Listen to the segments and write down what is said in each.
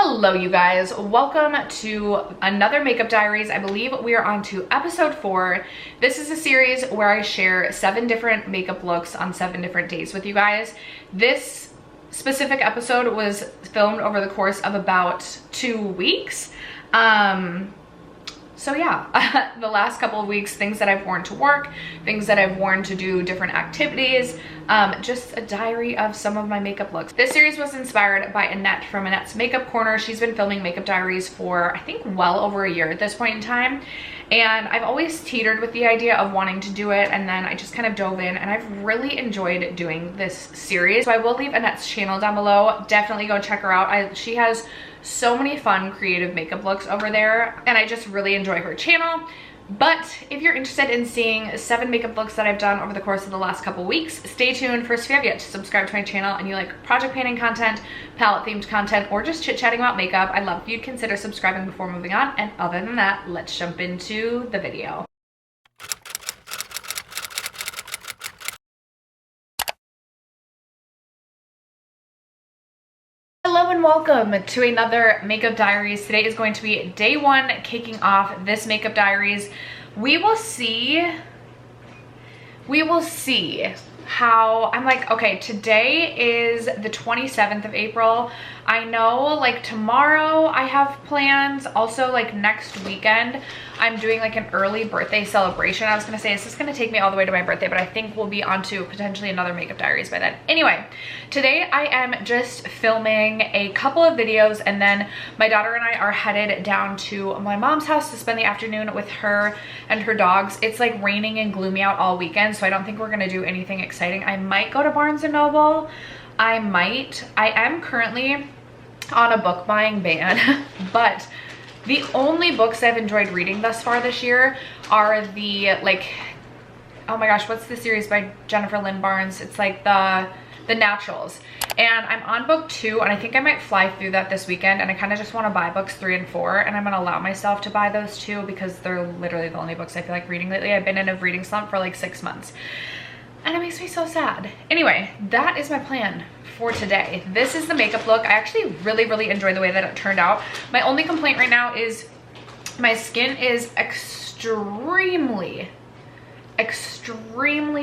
Hello you guys, welcome to another makeup diaries. I believe we are on to episode 4. This is a series where I share 7 different makeup looks on 7 different days with you guys. This specific episode was filmed over the course of about 2 weeks. So yeah, the last couple of weeks, things that I've worn to work, things that I've worn to do different activities, just a diary of some of my makeup looks. This series was inspired by Annette from Annette's Makeup Corner. She's been filming makeup diaries for I think well over a year at this point in time. And I've always teetered with the idea of wanting to do it, and then I just kind of dove in and I've really enjoyed doing this series. So I will leave Annette's channel down below. Definitely go check her out. She has so many fun creative makeup looks over there and I just really enjoy her channel. But if you're interested in seeing 7 makeup looks that I've done over the course of the last couple weeks, stay tuned. First, if you have yet to subscribe to my channel and you like project painting content, palette themed content, or just chit-chatting about makeup, I'd love if you'd consider subscribing before moving on. And other than that, let's jump into the video. Hello and welcome to another makeup diaries. Today is going to be day 1 kicking off this makeup diaries. We will see how I'm like, okay, today is the 27th of April. I know like tomorrow I have plans. Also like next weekend I'm doing like an early birthday celebration. I was gonna say this is gonna take me all the way to my birthday, but I think we'll be on to potentially another makeup diaries by then. Anyway, today I am just filming a couple of videos and then my daughter and I are headed down to my mom's house to spend the afternoon with her and her dogs. It's like raining and gloomy out all weekend, so I don't think we're gonna do anything exciting. I might go to Barnes & Noble. I am currently on a book buying ban, but the only books I've enjoyed reading thus far this year are the like, oh my gosh, what's the series by Jennifer Lynn Barnes? It's like the Naturals. And I'm on book 2 and I think I might fly through that this weekend, and I kind of just want to buy books 3 and 4, and I'm gonna allow myself to buy those 2 because they're literally the only books I feel like reading lately. I've been in a reading slump for like 6 months and it makes me so sad. Anyway, that is my plan for today. This is the makeup look. I actually really enjoyed the way that it turned out. My only complaint right now is my skin is extremely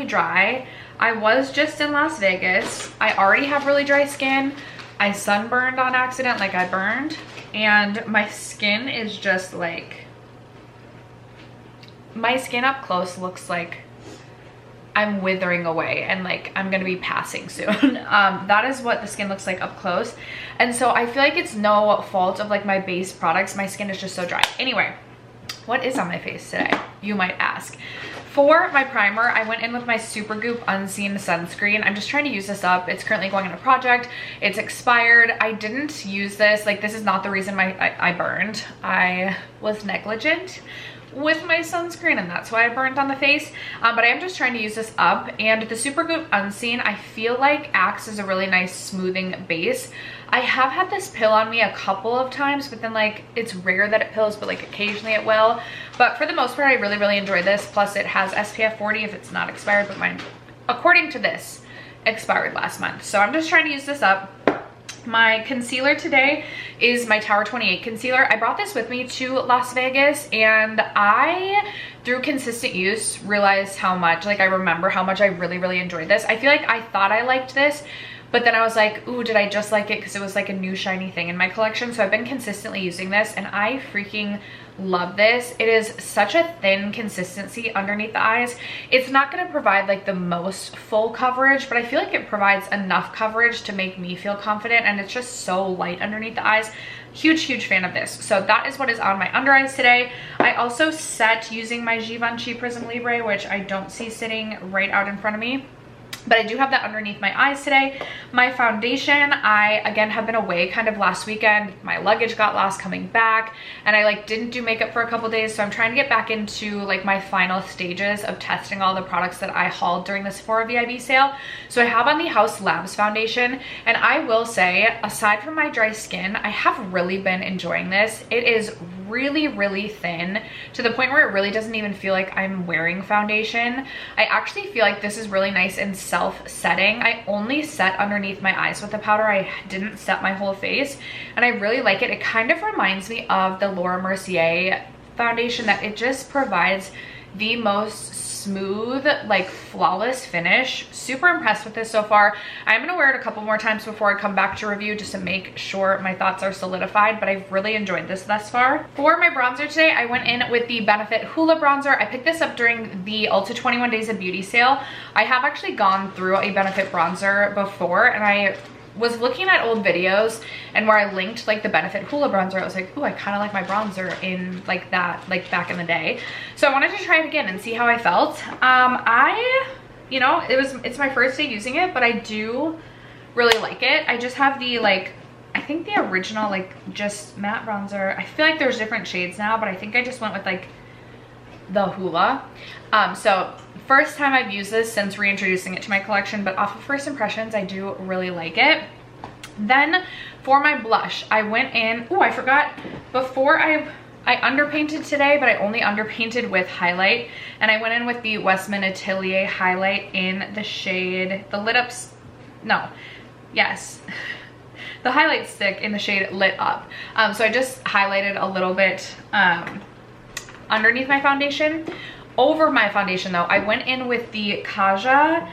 dry. I was just in Las Vegas. I already have really dry skin. I sunburned on accident, like I burned, and my skin is just like, my skin up close looks like I'm withering away and like I'm gonna be passing soon. That is what the skin looks like up close, and so I feel like it's no fault of like my base products. My skin is just so dry. Anyway, what is on my face today, you might ask? For my primer, I went in with my Super Goop Unseen Sunscreen. I'm just trying to use this up. It's currently going on a project. It's expired. I didn't use this. Like, this is not the reason I burned. I was negligent with my sunscreen and that's why I burned on the face, but I am just trying to use this up. And the Super Goop Unseen I feel like acts as a really nice smoothing base. I have had this pill on me a couple of times, but then like it's rare that it pills, but like occasionally it will. But for the most part I really enjoy this. Plus it has SPF 40 if it's not expired, but mine, according to this, expired last month. So I'm just trying to use this up. My concealer today is my Tower 28 concealer. I brought this with me to Las Vegas, and I, through consistent use, realized how much, like I remember how much I really enjoyed this. I feel like I thought I liked this, but then I was like, ooh, did I just like it because it was like a new shiny thing in my collection? So I've been consistently using this and I freaking love this. It is such a thin consistency underneath the eyes. It's not going to provide like the most full coverage, but I feel like it provides enough coverage to make me feel confident, and it's just so light underneath the eyes. Huge fan of this. So that is what is on my under eyes today. I also set using my Givenchy Prism Libre, which I don't see sitting right out in front of me, but I do have that underneath my eyes today. My foundation, I again have been away kind of last weekend. My luggage got lost coming back and I like didn't do makeup for a couple days, so I'm trying to get back into like my final stages of testing all the products that I hauled during the Sephora VIB sale. So I have on the House Labs foundation, and I will say, aside from my dry skin, I have really been enjoying this. It is really thin to the point where it really doesn't even feel like I'm wearing foundation. I actually feel like this is really nice and self-setting. I only set underneath underneath my eyes with the powder. I didn't set my whole face, and I really like it. It kind of reminds me of the Laura Mercier foundation, that it just provides the most smooth, like flawless finish. Super impressed with this so far. I'm gonna wear it a couple more times before I come back to review, just to make sure my thoughts are solidified, but I've really enjoyed this thus far. For my bronzer today, I went in with the Benefit Hoola bronzer. I picked this up during the Ulta 21 Days of Beauty sale. I have actually gone through a Benefit bronzer before, and I was looking at old videos and where I linked like the Benefit Hoola bronzer, I was like, ooh, I kind of like my bronzer in like that, like back in the day. So I wanted to try it again and see how I felt. You know, it's my first day using it, but I do really like it. I just have the like, I think the original like just matte bronzer. I feel like there's different shades now, but I think I just went with like the Hoola. So first time I've used this since reintroducing it to my collection, but off of first impressions, I do really like it. Then for my blush, I went in, oh, I forgot, before I underpainted today, but I only underpainted with highlight, and I went in with the Westman Atelier highlight in the shade, the highlight stick in the shade Lit Up. So I just highlighted a little bit underneath my foundation. Over my foundation though, I went in with the Kaja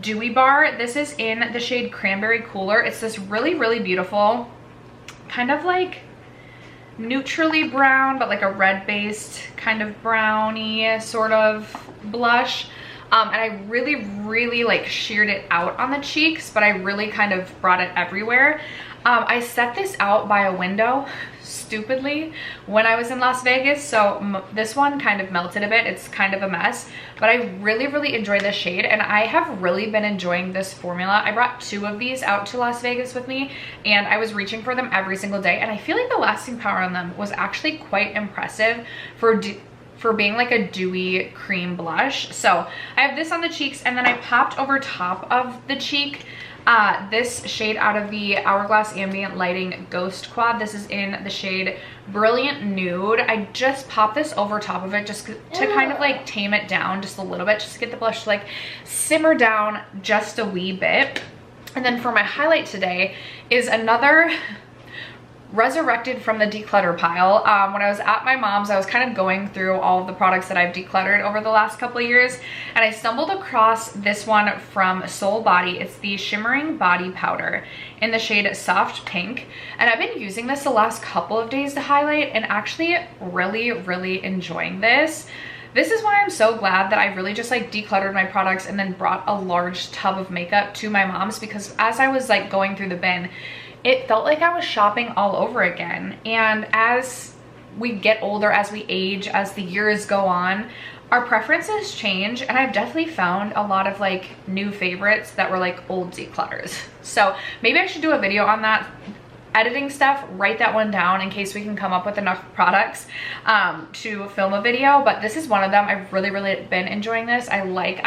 Dewy Bar. This is in the shade Cranberry Cooler. It's this really, really beautiful, kind of like neutrally brown, but like a red based kind of browny sort of blush. And I really, really like sheared it out on the cheeks, but I really kind of brought it everywhere. I set this out by a window stupidly when I was in Las Vegas, so this one kind of melted a bit. It's kind of a mess, but I really, really enjoy this shade, and I have really been enjoying this formula. I brought 2 of these out to Las Vegas with me, and I was reaching for them every single day, and I feel like the lasting power on them was actually quite impressive for being like a dewy cream blush. So I have this on the cheeks, and then I popped over top of the cheek this shade out of the Hourglass Ambient Lighting Ghost Quad. This is in the shade Brilliant Nude. I just popped this over top of it just to kind of like tame it down just a little bit, just to get the blush to like simmer down just a wee bit. And then for my highlight today is another resurrected from the declutter pile. When I was at my mom's, I was kind of going through all of the products that I've decluttered over the last couple of years, and I stumbled across this one from Soul Body. It's the Shimmering Body Powder in the shade Soft Pink, and I've been using this the last couple of days to highlight, and actually really, really enjoying this. This is why I'm so glad that I really just like decluttered my products and then brought a large tub of makeup to my mom's, because as I was like going through the bin, it felt like I was shopping all over again. And as we get older, as we age, as the years go on, our preferences change, and I've definitely found a lot of like new favorites that were like old declutters. So maybe I should do a video on that. Editing stuff, write that one down in case we can come up with enough products to film a video, but this is one of them. I've really, really been enjoying this. I like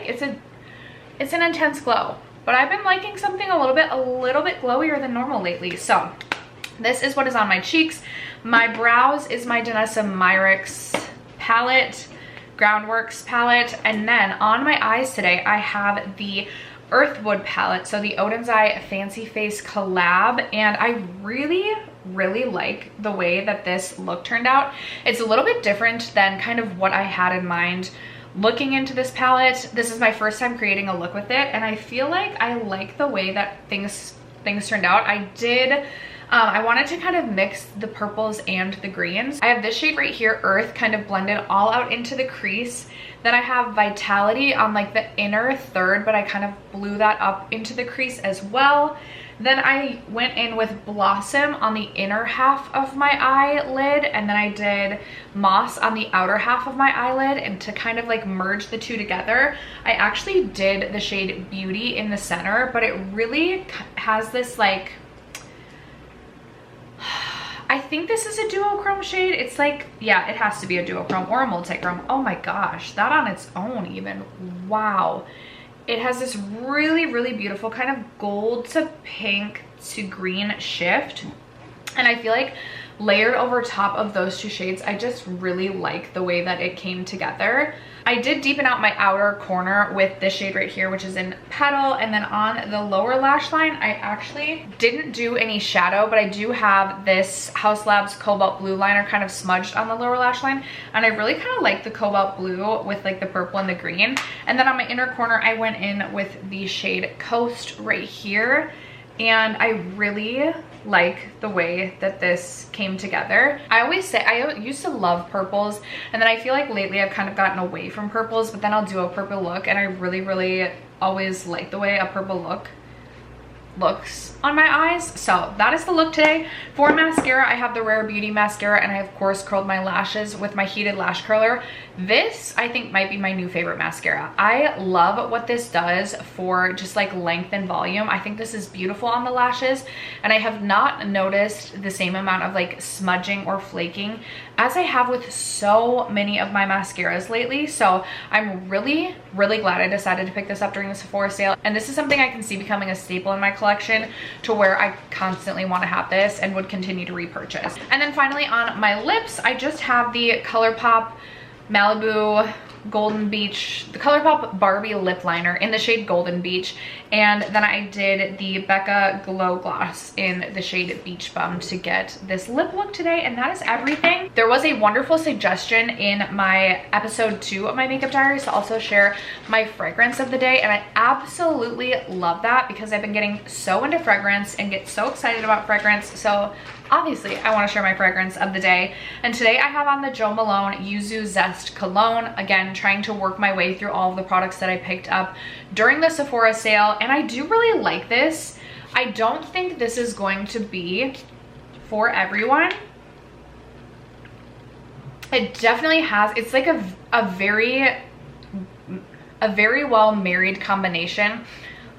it's an intense glow, but I've been liking something a little bit glowier than normal lately. So this is what is on my cheeks. My brows is my Danessa Myricks palette, Groundworks palette, and then on my eyes today I have the Earthwood palette, so the Odin's Eye Fancy Face collab, and I really, really like the way that this look turned out. It's a little bit different than kind of what I had in mind looking into this palette. This is my first time creating a look with it, and I feel like I like the way that things turned out. I wanted to kind of mix the purples and the greens. I have this shade right here, Earth, kind of blended all out into the crease. Then I have Vitality on like the inner third, but I kind of blew that up into the crease as well. Then I went in with Blossom on the inner half of my eyelid, and then I did Moss on the outer half of my eyelid, and to kind of like merge the two together, I actually did the shade Beauty in the center, but it really has this like, I think this is a duochrome shade. It's like, yeah, it has to be a duochrome or a multichrome. Oh my gosh, that on its own even, wow. It has this really, really beautiful kind of gold to pink to green shift. And I feel like layered over top of those two shades, I just really like the way that it came together. I did deepen out my outer corner with this shade right here, which is in Petal. And then on the lower lash line, I actually didn't do any shadow, but I do have this Haus Labs Cobalt Blue liner kind of smudged on the lower lash line. And I really kind of like the Cobalt Blue with like the purple and the green. And then on my inner corner, I went in with the shade Coast right here. And I really like the way that this came together. I always say, I used to love purples, and then I feel like lately I've kind of gotten away from purples, but then I'll do a purple look, and I really always like the way a purple look looks on my eyes. So that is the look today. For mascara, I have the Rare Beauty mascara, and I of course curled my lashes with my heated lash curler. This I think might be my new favorite mascara. I love what this does for just like length and volume. I think this is beautiful on the lashes, and I have not noticed the same amount of like smudging or flaking as I have with so many of my mascaras lately. So I'm really glad I decided to pick this up during the Sephora sale, and this is something I can see becoming a staple in my collection to where I constantly want to have this and would continue to repurchase. And then finally on my lips, I just have the ColourPop Malibu Golden Beach, the ColourPop Barbie lip liner in the shade Golden Beach, and then I did the Becca Glow Gloss in the shade Beach Bum to get this lip look today, and that is everything. There was a wonderful suggestion in my episode 2 of my makeup diaries to also share my fragrance of the day, and I absolutely love that because I've been getting so into fragrance and get so excited about fragrance. So obviously I want to share my fragrance of the day, and today I have on the Jo Malone Yuzu Zest Cologne. Again, trying to work my way through all of the products that I picked up during the Sephora sale, and I do really like this. I don't think this is going to be for everyone. It definitely has, it's like a very well married combination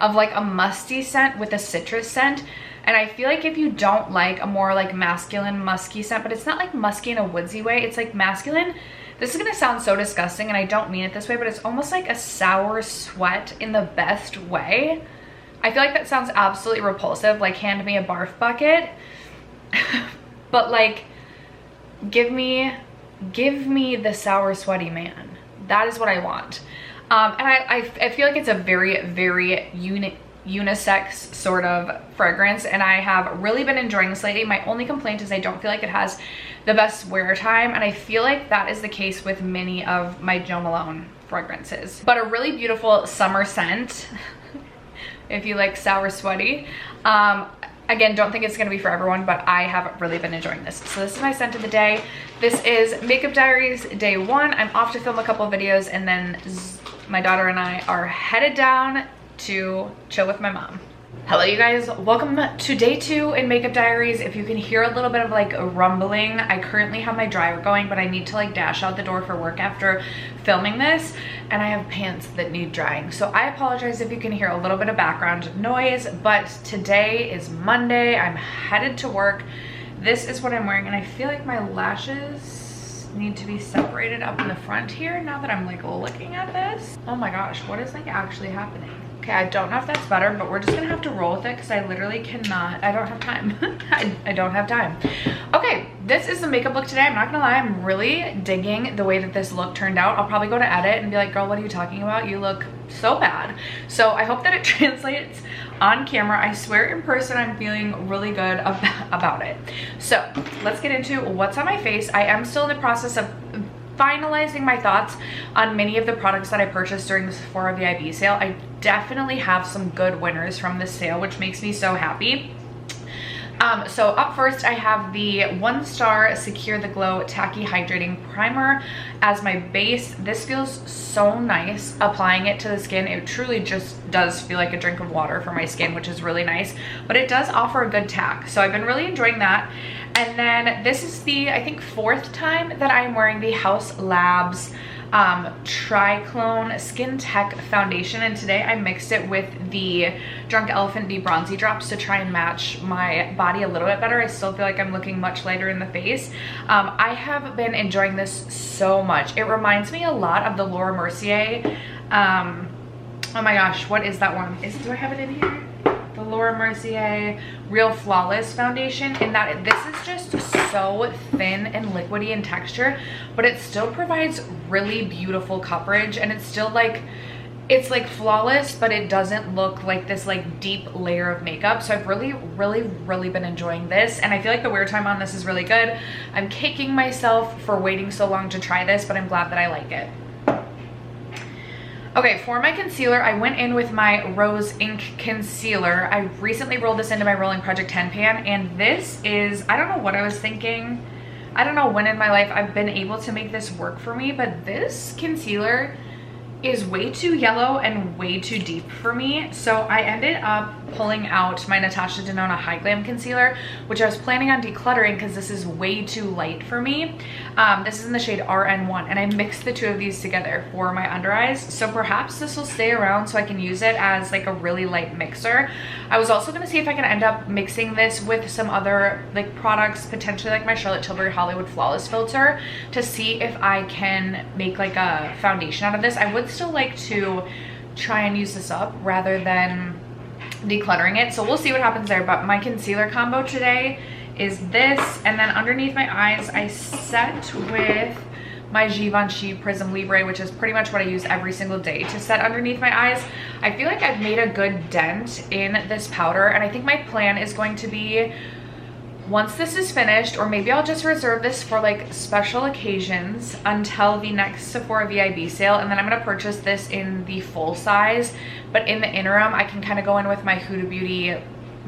of like a musty scent with a citrus scent. And I feel like if you don't like a more like masculine musky scent, but it's not like musky in a woodsy way, it's like masculine. This is gonna sound so disgusting, and I don't mean it this way, but it's almost like a sour sweat in the best way. I feel like that sounds absolutely repulsive, like hand me a barf bucket. But like, give me the sour sweaty man. That is what I want. And I feel like it's a very unisex sort of fragrance, and I have really been enjoying this lately. My only complaint is I don't feel like it has the best wear time, and I feel like that is the case with many of my Jo Malone fragrances. But a really beautiful summer scent if you like sour sweaty. Again, don't think it's gonna be for everyone, but I have really been enjoying this. So this is my scent of the day. This is Makeup Diaries Day 1. I'm off to film a couple videos, and then my daughter and I are headed down to chill with my mom. Hello you guys, welcome to day 2 in Makeup Diaries. If you can hear a little bit of like rumbling, I currently have my dryer going, but I need to like dash out the door for work after filming this, and I have pants that need drying. So I apologize if you can hear a little bit of background noise, but today is Monday. I'm headed to work. This is what I'm wearing, and I feel like my lashes need to be separated up in the front here now that I'm like looking at this. Oh my gosh, what is like actually happening? Okay, I don't know if that's better, but we're just gonna have to roll with it because I literally cannot, I don't have time. I don't have time. Okay, this is the makeup look today. I'm not gonna lie, I'm really digging the way that this look turned out. I'll probably go to edit and be like, girl, what are you talking about? You look so bad. So I hope that it translates on camera. I swear in person I'm feeling really good about it. So let's get into what's on my face. I am still in the process of finalizing my thoughts on many of the products that I purchased during the Sephora VIB sale. I definitely have some good winners from this sale, which makes me so happy. So up first, I have the 1-star Secure the Glow Tacky Hydrating Primer as my base. This feels so nice applying it to the skin. It truly just does feel like a drink of water for my skin, which is really nice, but it does offer a good tack. So I've been really enjoying that. And then this is the, I think, 4th time that I'm wearing the Haus Labs Triclone Skin Tech Foundation, and today I mixed it with the Drunk Elephant De-Bronzy Drops to try and match my body a little bit better. I still feel like I'm looking much lighter in the face. I have been enjoying this so much. It reminds me a lot of the Laura Mercier, oh my gosh, what is that one? Do I have it in here? The Laura Mercier Real Flawless foundation, in that this is just so thin and liquidy in texture, but it still provides really beautiful coverage, and it's still like, it's like flawless, but it doesn't look like this like deep layer of makeup. So I've really been enjoying this, and I feel like the wear time on this is really good. I'm kicking myself for waiting so long to try this, but I'm glad that I like it. Okay, for my concealer, I went in with my Rose Ink Concealer. I recently rolled this into my Rolling Project 10 pan, and this is, I don't know what I was thinking. I don't know when in my life I've been able to make this work for me, but this concealer is way too yellow and way too deep for me. So I ended up pulling out my Natasha Denona High Glam Concealer, which I was planning on decluttering because this is way too light for me. This is in the shade RN1, and I mixed the two of these together for my under eyes. So perhaps this will stay around so I can use it as like a really light mixer. I was also gonna see if I can end up mixing this with some other like products, potentially like my Charlotte Tilbury Hollywood Flawless Filter, to see if I can make like a foundation out of this. I would still like to try and use this up rather than decluttering it, so we'll see what happens there. But my concealer combo today is this, and then underneath my eyes I set with my Givenchy Prism Libre, which is pretty much what I use every single day to set underneath my eyes. I feel like I've made a good dent in this powder, and I think my plan is going to be, once this is finished, or maybe I'll just reserve this for like special occasions until the next Sephora VIB sale, and then I'm gonna purchase this in the full size. But in the interim, I can kind of go in with my Huda Beauty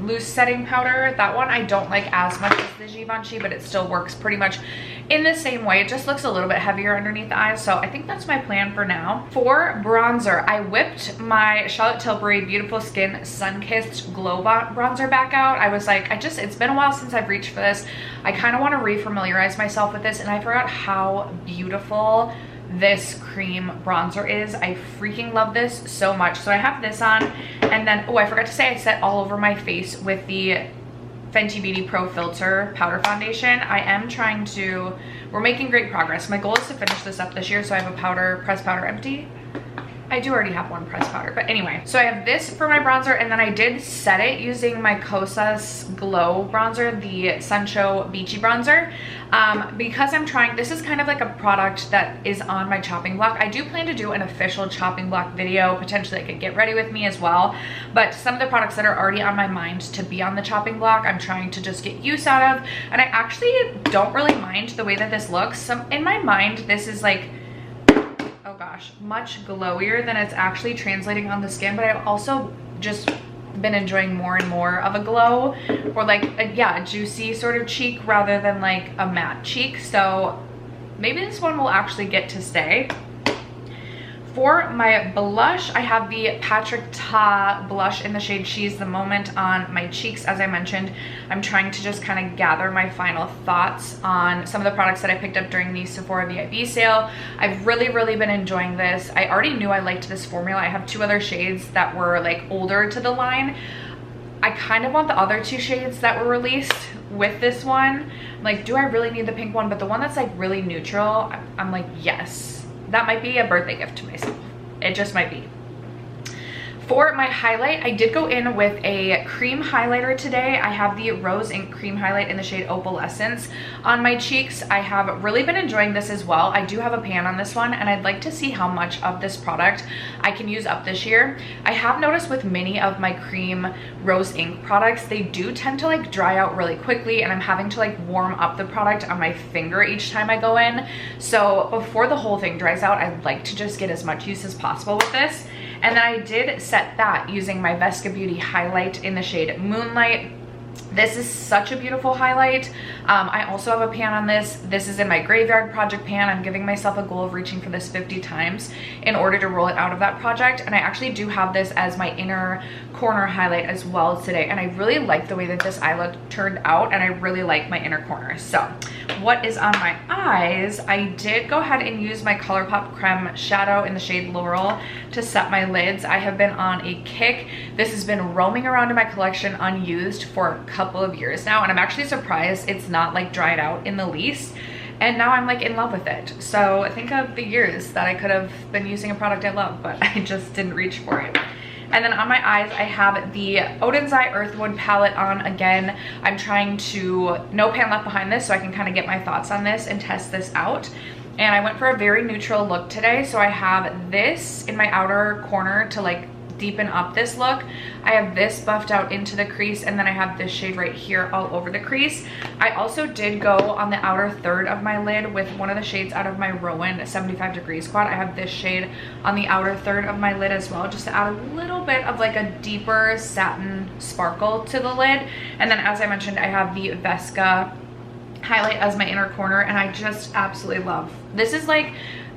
loose setting powder. That one I don't like as much as the Givenchy, but it still works pretty much in the same way. It just looks a little bit heavier underneath the eyes, so I think that's my plan for now. For bronzer, I whipped my Charlotte Tilbury Beautiful Skin Sun-Kissed Glow Bronzer back out. I was like, it's been a while since I've reached for this. I kind of want to refamiliarize myself with this, and I forgot how beautiful this cream bronzer is. I freaking love this so much. So I have this on, and then, oh, I forgot to say I set all over my face with the Fenty Beauty Pro Filter Powder Foundation. I am trying to, we're making great progress. My goal is to finish this up this year, so I have a pressed powder empty. I do already have one pressed powder, but anyway. So I have this for my bronzer, and then I did set it using my Kosas Glow bronzer, the Sunshine Beachy bronzer. Because I'm trying, this is kind of like a product that is on my chopping block. I do plan to do an official chopping block video, potentially like a get ready with me as well. But some of the products that are already on my mind to be on the chopping block, I'm trying to just get use out of. And I actually don't really mind the way that this looks. In my mind, this is like, oh gosh, much glowier than it's actually translating on the skin, but I've also just been enjoying more and more of a glow, or like a juicy sort of cheek rather than like a matte cheek. So maybe this one will actually get to stay. For my blush, I have the Patrick Ta blush in the shade She's the Moment on my cheeks. As I mentioned, I'm trying to just kind of gather my final thoughts on some of the products that I picked up during the Sephora VIB sale. I've really been enjoying this. I already knew I liked this formula. I have two other shades that were like older to the line. I kind of want the other two shades that were released with this one. I'm like, do I really need the pink one? But the one that's like really neutral, I'm like, yes. That might be a birthday gift to myself. It just might be. For my highlight, I did go in with a cream highlighter today. I have the Rose Ink Cream Highlight in the shade Opalescence on my cheeks. I have really been enjoying this as well. I do have a pan on this one, and I'd like to see how much of this product I can use up this year. I have noticed with many of my cream Rose Ink products, they do tend to like dry out really quickly, and I'm having to like warm up the product on my finger each time I go in. So before the whole thing dries out, I'd like to just get as much use as possible with this. And then I did set that using my Vesca Beauty highlight in the shade Moonlight. This is such a beautiful highlight. I also have a pan on this. This is in my Graveyard Project pan. I'm giving myself a goal of reaching for this 50 times in order to roll it out of that project. And I actually do have this as my inner corner highlight as well today. And I really like the way that this eye look turned out, and I really like my inner corner. So what is on my eyes? I did go ahead and use my ColourPop Creme shadow in the shade Laurel to set my lids. I have been on a kick. This has been roaming around in my collection unused for a couple of years now, and I'm actually surprised it's not like dried out in the least. And now I'm like in love with it. So think of the years that I could have been using a product I love, but I just didn't reach for it. And then on my eyes, I have the Odin's Eye Earthwood palette on again. I'm trying to no pan left behind this so I can kind of get my thoughts on this and test this out. And I went for a very neutral look today. So I have this in my outer corner to like deepen up this look. I have this buffed out into the crease, and then I have this shade right here all over the crease. I also did go on the outer third of my lid with one of the shades out of my Rowan 75 Degrees Quad. I have this shade on the outer third of my lid as well, just to add a little bit of like a deeper satin sparkle to the lid. And then as I mentioned, I have the Vesca highlight as my inner corner, and I just absolutely love. This is like,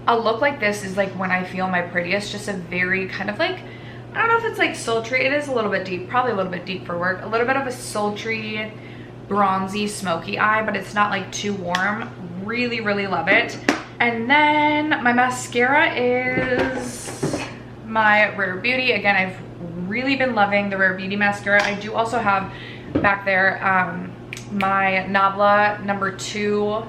a look like this is like when I feel my prettiest, just a very kind of like, I don't know if it's like sultry, it is a little bit deep, probably a little bit deep for work, a little bit of a sultry, bronzy, smoky eye, but it's not like too warm. Really, really love it. And then my mascara is my Rare Beauty. Again, I've really been loving the Rare Beauty mascara. I do also have back there my Nabla number 2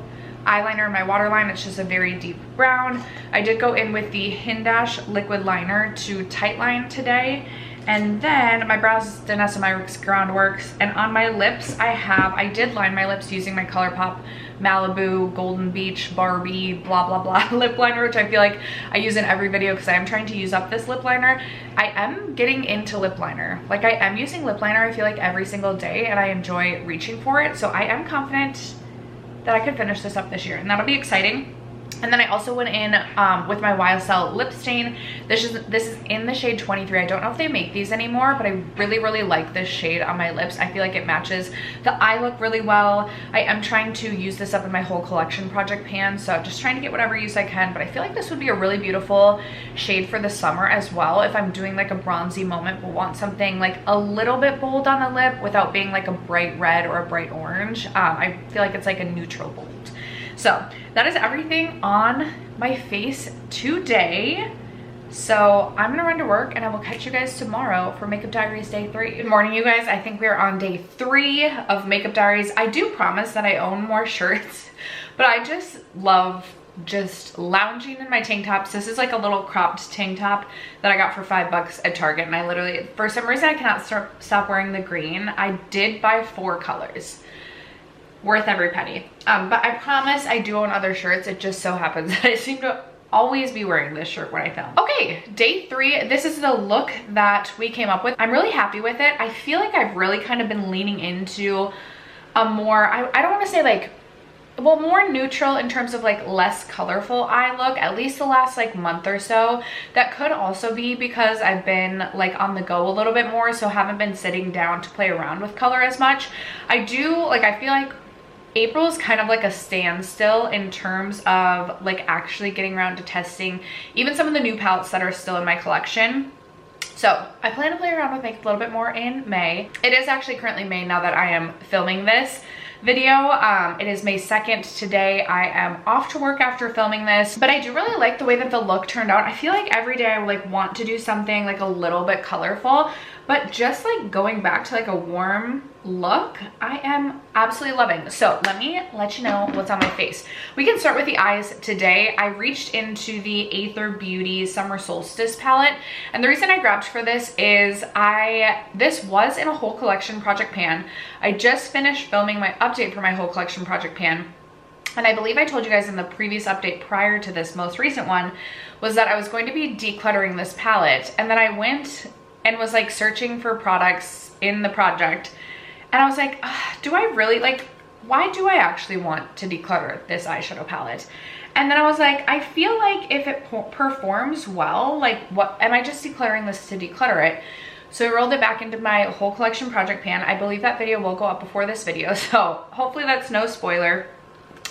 eyeliner in my waterline. It's just a very deep brown. I did go in with the Hindash liquid liner to tightline today. And then my brows didn't have some Eyerix Groundworks. And on my lips, I did line my lips using my ColourPop Malibu Golden Beach Barbie blah blah blah lip liner, which I feel like I use in every video because I am trying to use up this lip liner. I am getting into lip liner. Like, I am using lip liner, I feel like, every single day, and I enjoy reaching for it. So I am confident that I could finish this up this year, and that'll be exciting. And then I also went in with my YSL lip stain. This is in the shade 23. I don't know if they make these anymore, but I really, really like this shade on my lips. I feel like it matches the eye look really well. I am trying to use this up in my whole collection project pan, so just trying to get whatever use I can. But I feel like this would be a really beautiful shade for the summer as well. If I'm doing like a bronzy moment but want something like a little bit bold on the lip without being like a bright red or a bright orange. I feel like it's like a neutral bold. So that is everything on my face today. So I'm gonna run to work, and I will catch you guys tomorrow for Makeup Diaries day 3. Good morning, you guys. I think we're on day 3 of Makeup Diaries. I do promise that I own more shirts, but I just love just lounging in my tank tops. This is like a little cropped tank top that I got for $5 at Target, and I literally, for some reason, I cannot stop wearing the green. I did buy 4 colors. Worth every penny. But I promise I do own other shirts. It just so happens that I seem to always be wearing this shirt when I film. Okay, day 3. This is the look that we came up with. I'm really happy with it. I feel like I've really kind of been leaning into a more, I don't want to say like, well, more neutral in terms of like less colorful eye look, at least the last like month or so. That could also be because I've been like on the go a little bit more, so haven't been sitting down to play around with color as much. I feel like April is kind of like a standstill in terms of like actually getting around to testing even some of the new palettes that are still in my collection. So I plan to play around with makeup a little bit more in May. It is actually currently May now that I am filming this video. It is May 2nd today. I am off to work after filming this, but I do really like the way that the look turned out. I feel like every day I like want to do something like a little bit colorful, but just like going back to like a warm look, I am absolutely loving. So let me let you know what's on my face. We can start with the eyes today. I reached into the Aether Beauty Summer Solstice palette, and the reason I grabbed for this is this was in a whole collection project pan. I just finished filming my update for my whole collection project pan, and I believe I told you guys in the previous update prior to this most recent one was that I was going to be decluttering this palette, and then I went and was like searching for products in the project, and I was like, do I really, like, why do I actually want to declutter this eyeshadow palette? And then I was like, I feel like if it performs well, like, what am I just decluttering this to declutter it? So I rolled it back into my whole collection project pan. I believe that video will go up before this video, so hopefully that's no spoiler.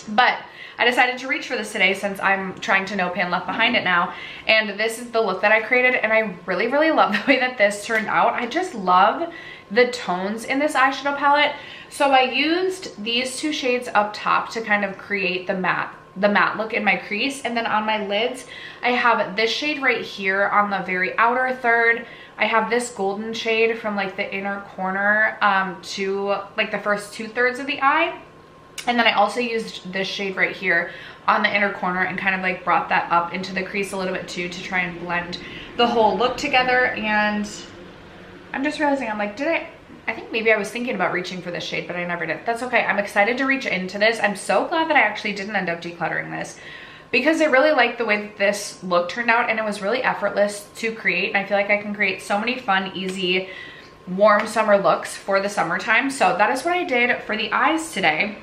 But I decided to reach for this today since I'm trying to no pan left behind it now. And this is the look that I created, and I really, really love the way that this turned out. I just love the tones in this eyeshadow palette. So I used these 2 shades up top to kind of create the matte look in my crease. And then on my lids, I have this shade right here on the very outer third. I have this golden shade from like the inner corner to like the first 2/3 of the eye. And then I also used this shade right here on the inner corner and kind of like brought that up into the crease a little bit too, to try and blend the whole look together. And I'm just realizing, I'm like, I think maybe I was thinking about reaching for this shade, but I never did. That's okay. I'm excited to reach into this. I'm so glad that I actually didn't end up decluttering this, because I really liked the way that this look turned out, and it was really effortless to create. And I feel like I can create so many fun, easy, warm summer looks for the summertime. So that is what I did for the eyes today.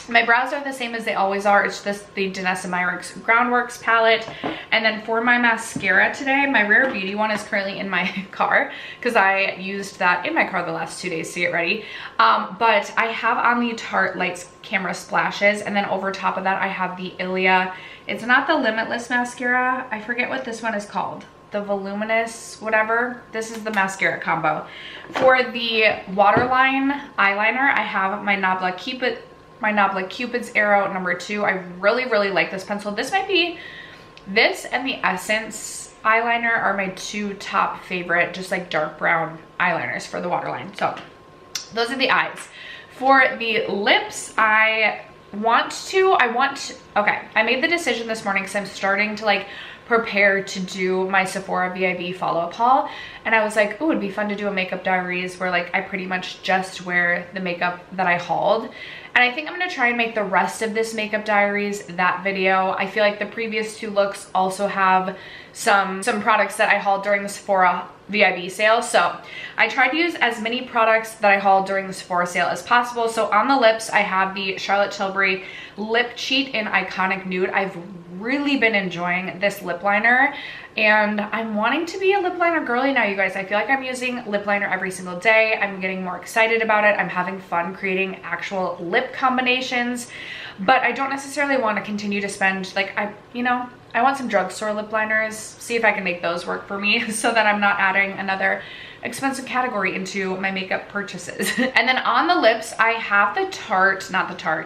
My brows are the same as they always are. It's just the Danessa Myricks Groundworks palette. And then for my mascara today, my Rare Beauty one is currently in my car because I used that in my car the last 2 days to get ready. But I have on the Tarte Lights Camera Splashes, and then over top of that I have the Ilia. It's not the Limitless mascara. I forget what this one is called. The Voluminous whatever. This is the mascara combo. For the waterline eyeliner, I have my Nabla Cupid's Arrow number 2. I really, really like this pencil. This might be, this and the Essence eyeliner are my 2 top favorite, just like dark brown eyeliners for the waterline. So those are the eyes. For the lips, I made the decision this morning because I'm starting to like prepare to do my Sephora VIB follow-up haul, and I was like, oh, it'd be fun to do a makeup diaries where like I pretty much just wear the makeup that I hauled. And I think I'm gonna try and make the rest of this makeup diaries that video. I feel like the previous 2 looks also have some products that I hauled during the Sephora VIB sale. So I tried to use as many products that I hauled during the Sephora sale as possible. So on the lips, I have the Charlotte Tilbury Lip Cheat in Iconic Nude. I've really been enjoying this lip liner, and I'm wanting to be a lip liner girly now, you guys. I feel like I'm using lip liner every single day. I'm getting more excited about it. I'm having fun creating actual lip combinations, but I don't necessarily want to continue to spend, like, I want some drugstore lip liners, see if I can make those work for me so that I'm not adding another expensive category into my makeup purchases. And then on the lips, I have the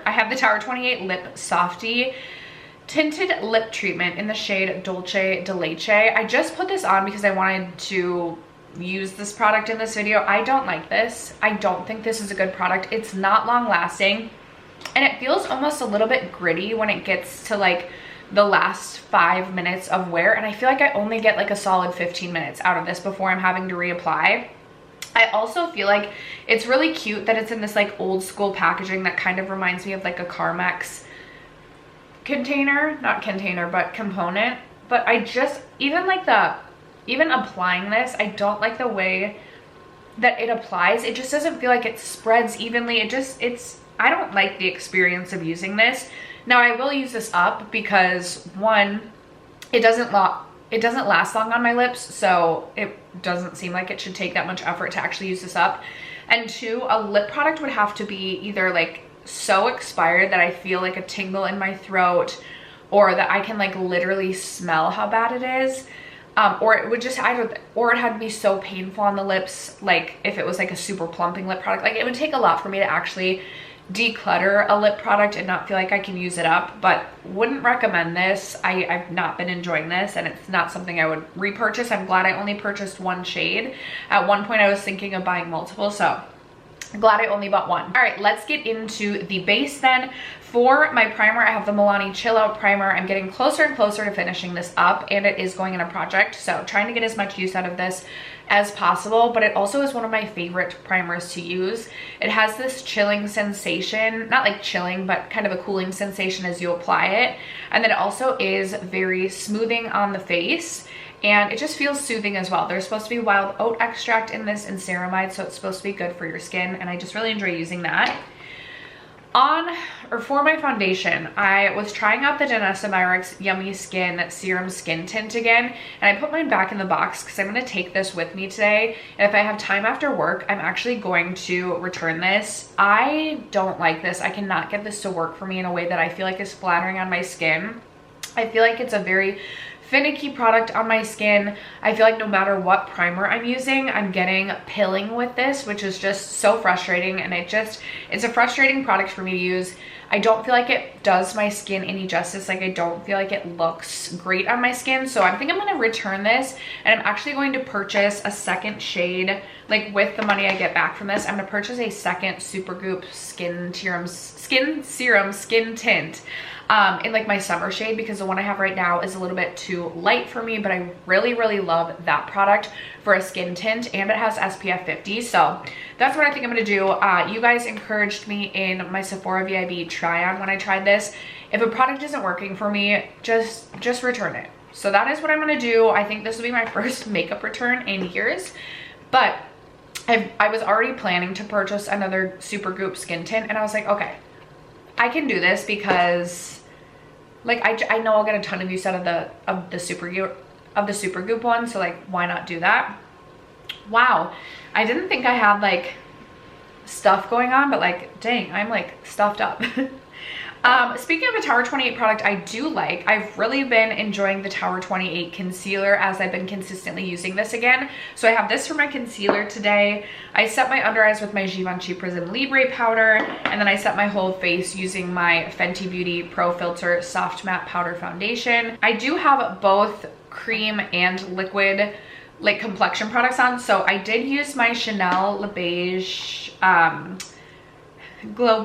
I have the Tower 28 Lip Softy Tinted Lip Treatment in the shade Dolce de Leche. I just put this on because I wanted to use this product in this video. I don't like this. I don't think this is a good product. It's not long lasting, and it feels almost a little bit gritty when it gets to like the last 5 minutes of wear, and I feel like I only get like a solid 15 minutes out of this before I'm having to reapply. I also feel like it's really cute that it's in this like old school packaging that kind of reminds me of like a Carmex container, not container, but component. But I just, even applying this, I don't like the way that it applies. It just doesn't feel like it spreads evenly. I don't like the experience of using this. Now I will use this up because 1, it doesn't last long on my lips, so it doesn't seem like it should take that much effort to actually use this up. And 2, a lip product would have to be either like so expired that I feel like a tingle in my throat, or that I can like literally smell how bad it is, or it would just or it had to be so painful on the lips, like if it was like a super plumping lip product. Like it would take a lot for me to actually declutter a lip product and not feel like I can use it up. But wouldn't recommend this. I've not been enjoying this, and it's not something I would repurchase. I'm glad I only purchased 1 shade. At one point I was thinking of buying multiple, so glad I only bought 1. All right, let's get into the base then. For my primer, I have the Milani Chill Out Primer. I'm getting closer and closer to finishing this up, and it is going in a project, so trying to get as much use out of this as possible. But it also is one of my favorite primers to use. It has this chilling sensation, not like chilling, but kind of a cooling sensation as you apply it. And then it also is very smoothing on the face, and it just feels soothing as well. There's supposed to be wild oat extract in this and ceramide, so it's supposed to be good for your skin, and I just really enjoy using that. For my foundation, I was trying out the Danessa Myricks Yummy Skin Serum Skin Tint again, and I put mine back in the box because I'm going to take this with me today, and if I have time after work, I'm actually going to return this. I don't like this. I cannot get this to work for me in a way that I feel like is flattering on my skin. I feel like it's a very finicky product on my skin. I feel like no matter what primer I'm using, I'm getting pilling with this, which is just so frustrating, and it's a frustrating product for me to use. I don't feel like it does my skin any justice. Like I don't feel like it looks great on my skin. So I think I'm going to return this, and I'm actually going to purchase a second shade. Like with the money I get back from this, I'm going to purchase a second Super Goop Skin Serum Skin Tint. in like my summer shade, because the one I have right now is a little bit too light for me, but I really, really love that product for a skin tint, and it has SPF 50. So that's what I think I'm gonna do. You guys encouraged me in my Sephora VIB try on when I tried this. If a product isn't working for me, just return it. So that is what I'm gonna do. I think this will be my first makeup return in years, but I was already planning to purchase another Super Goop skin tint, and I was like, okay, I can do this because like I know I'll get a ton of use out of the Super Goop one, so like why not do that? Wow, I didn't think I had like stuff going on, but like dang, I'm like stuffed up. Speaking of a Tower 28 product I do like, I've really been enjoying the Tower 28 concealer as I've been consistently using this again. So I have this for my concealer today. I set my under eyes with my Givenchy Prism Libre powder, and then I set my whole face using my Fenty Beauty Pro Filter Soft Matte Powder Foundation. I do have both cream and liquid like complexion products on, so I did use my Chanel Le Beige Healthy Glow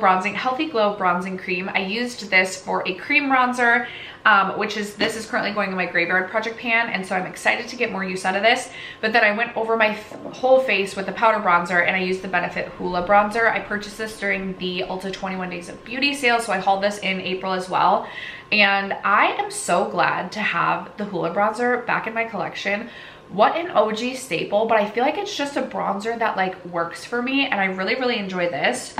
Bronzing Cream. I used this for a cream bronzer, this is currently going in my Graveyard Project pan, and so I'm excited to get more use out of this. But then I went over my whole face with the powder bronzer, and I used the Benefit Hoola bronzer. I purchased this during the Ulta 21 Days of Beauty sale, so I hauled this in April as well. And I am so glad to have the Hoola bronzer back in my collection. What an OG staple, but I feel like it's just a bronzer that like works for me, and I really, really enjoy this.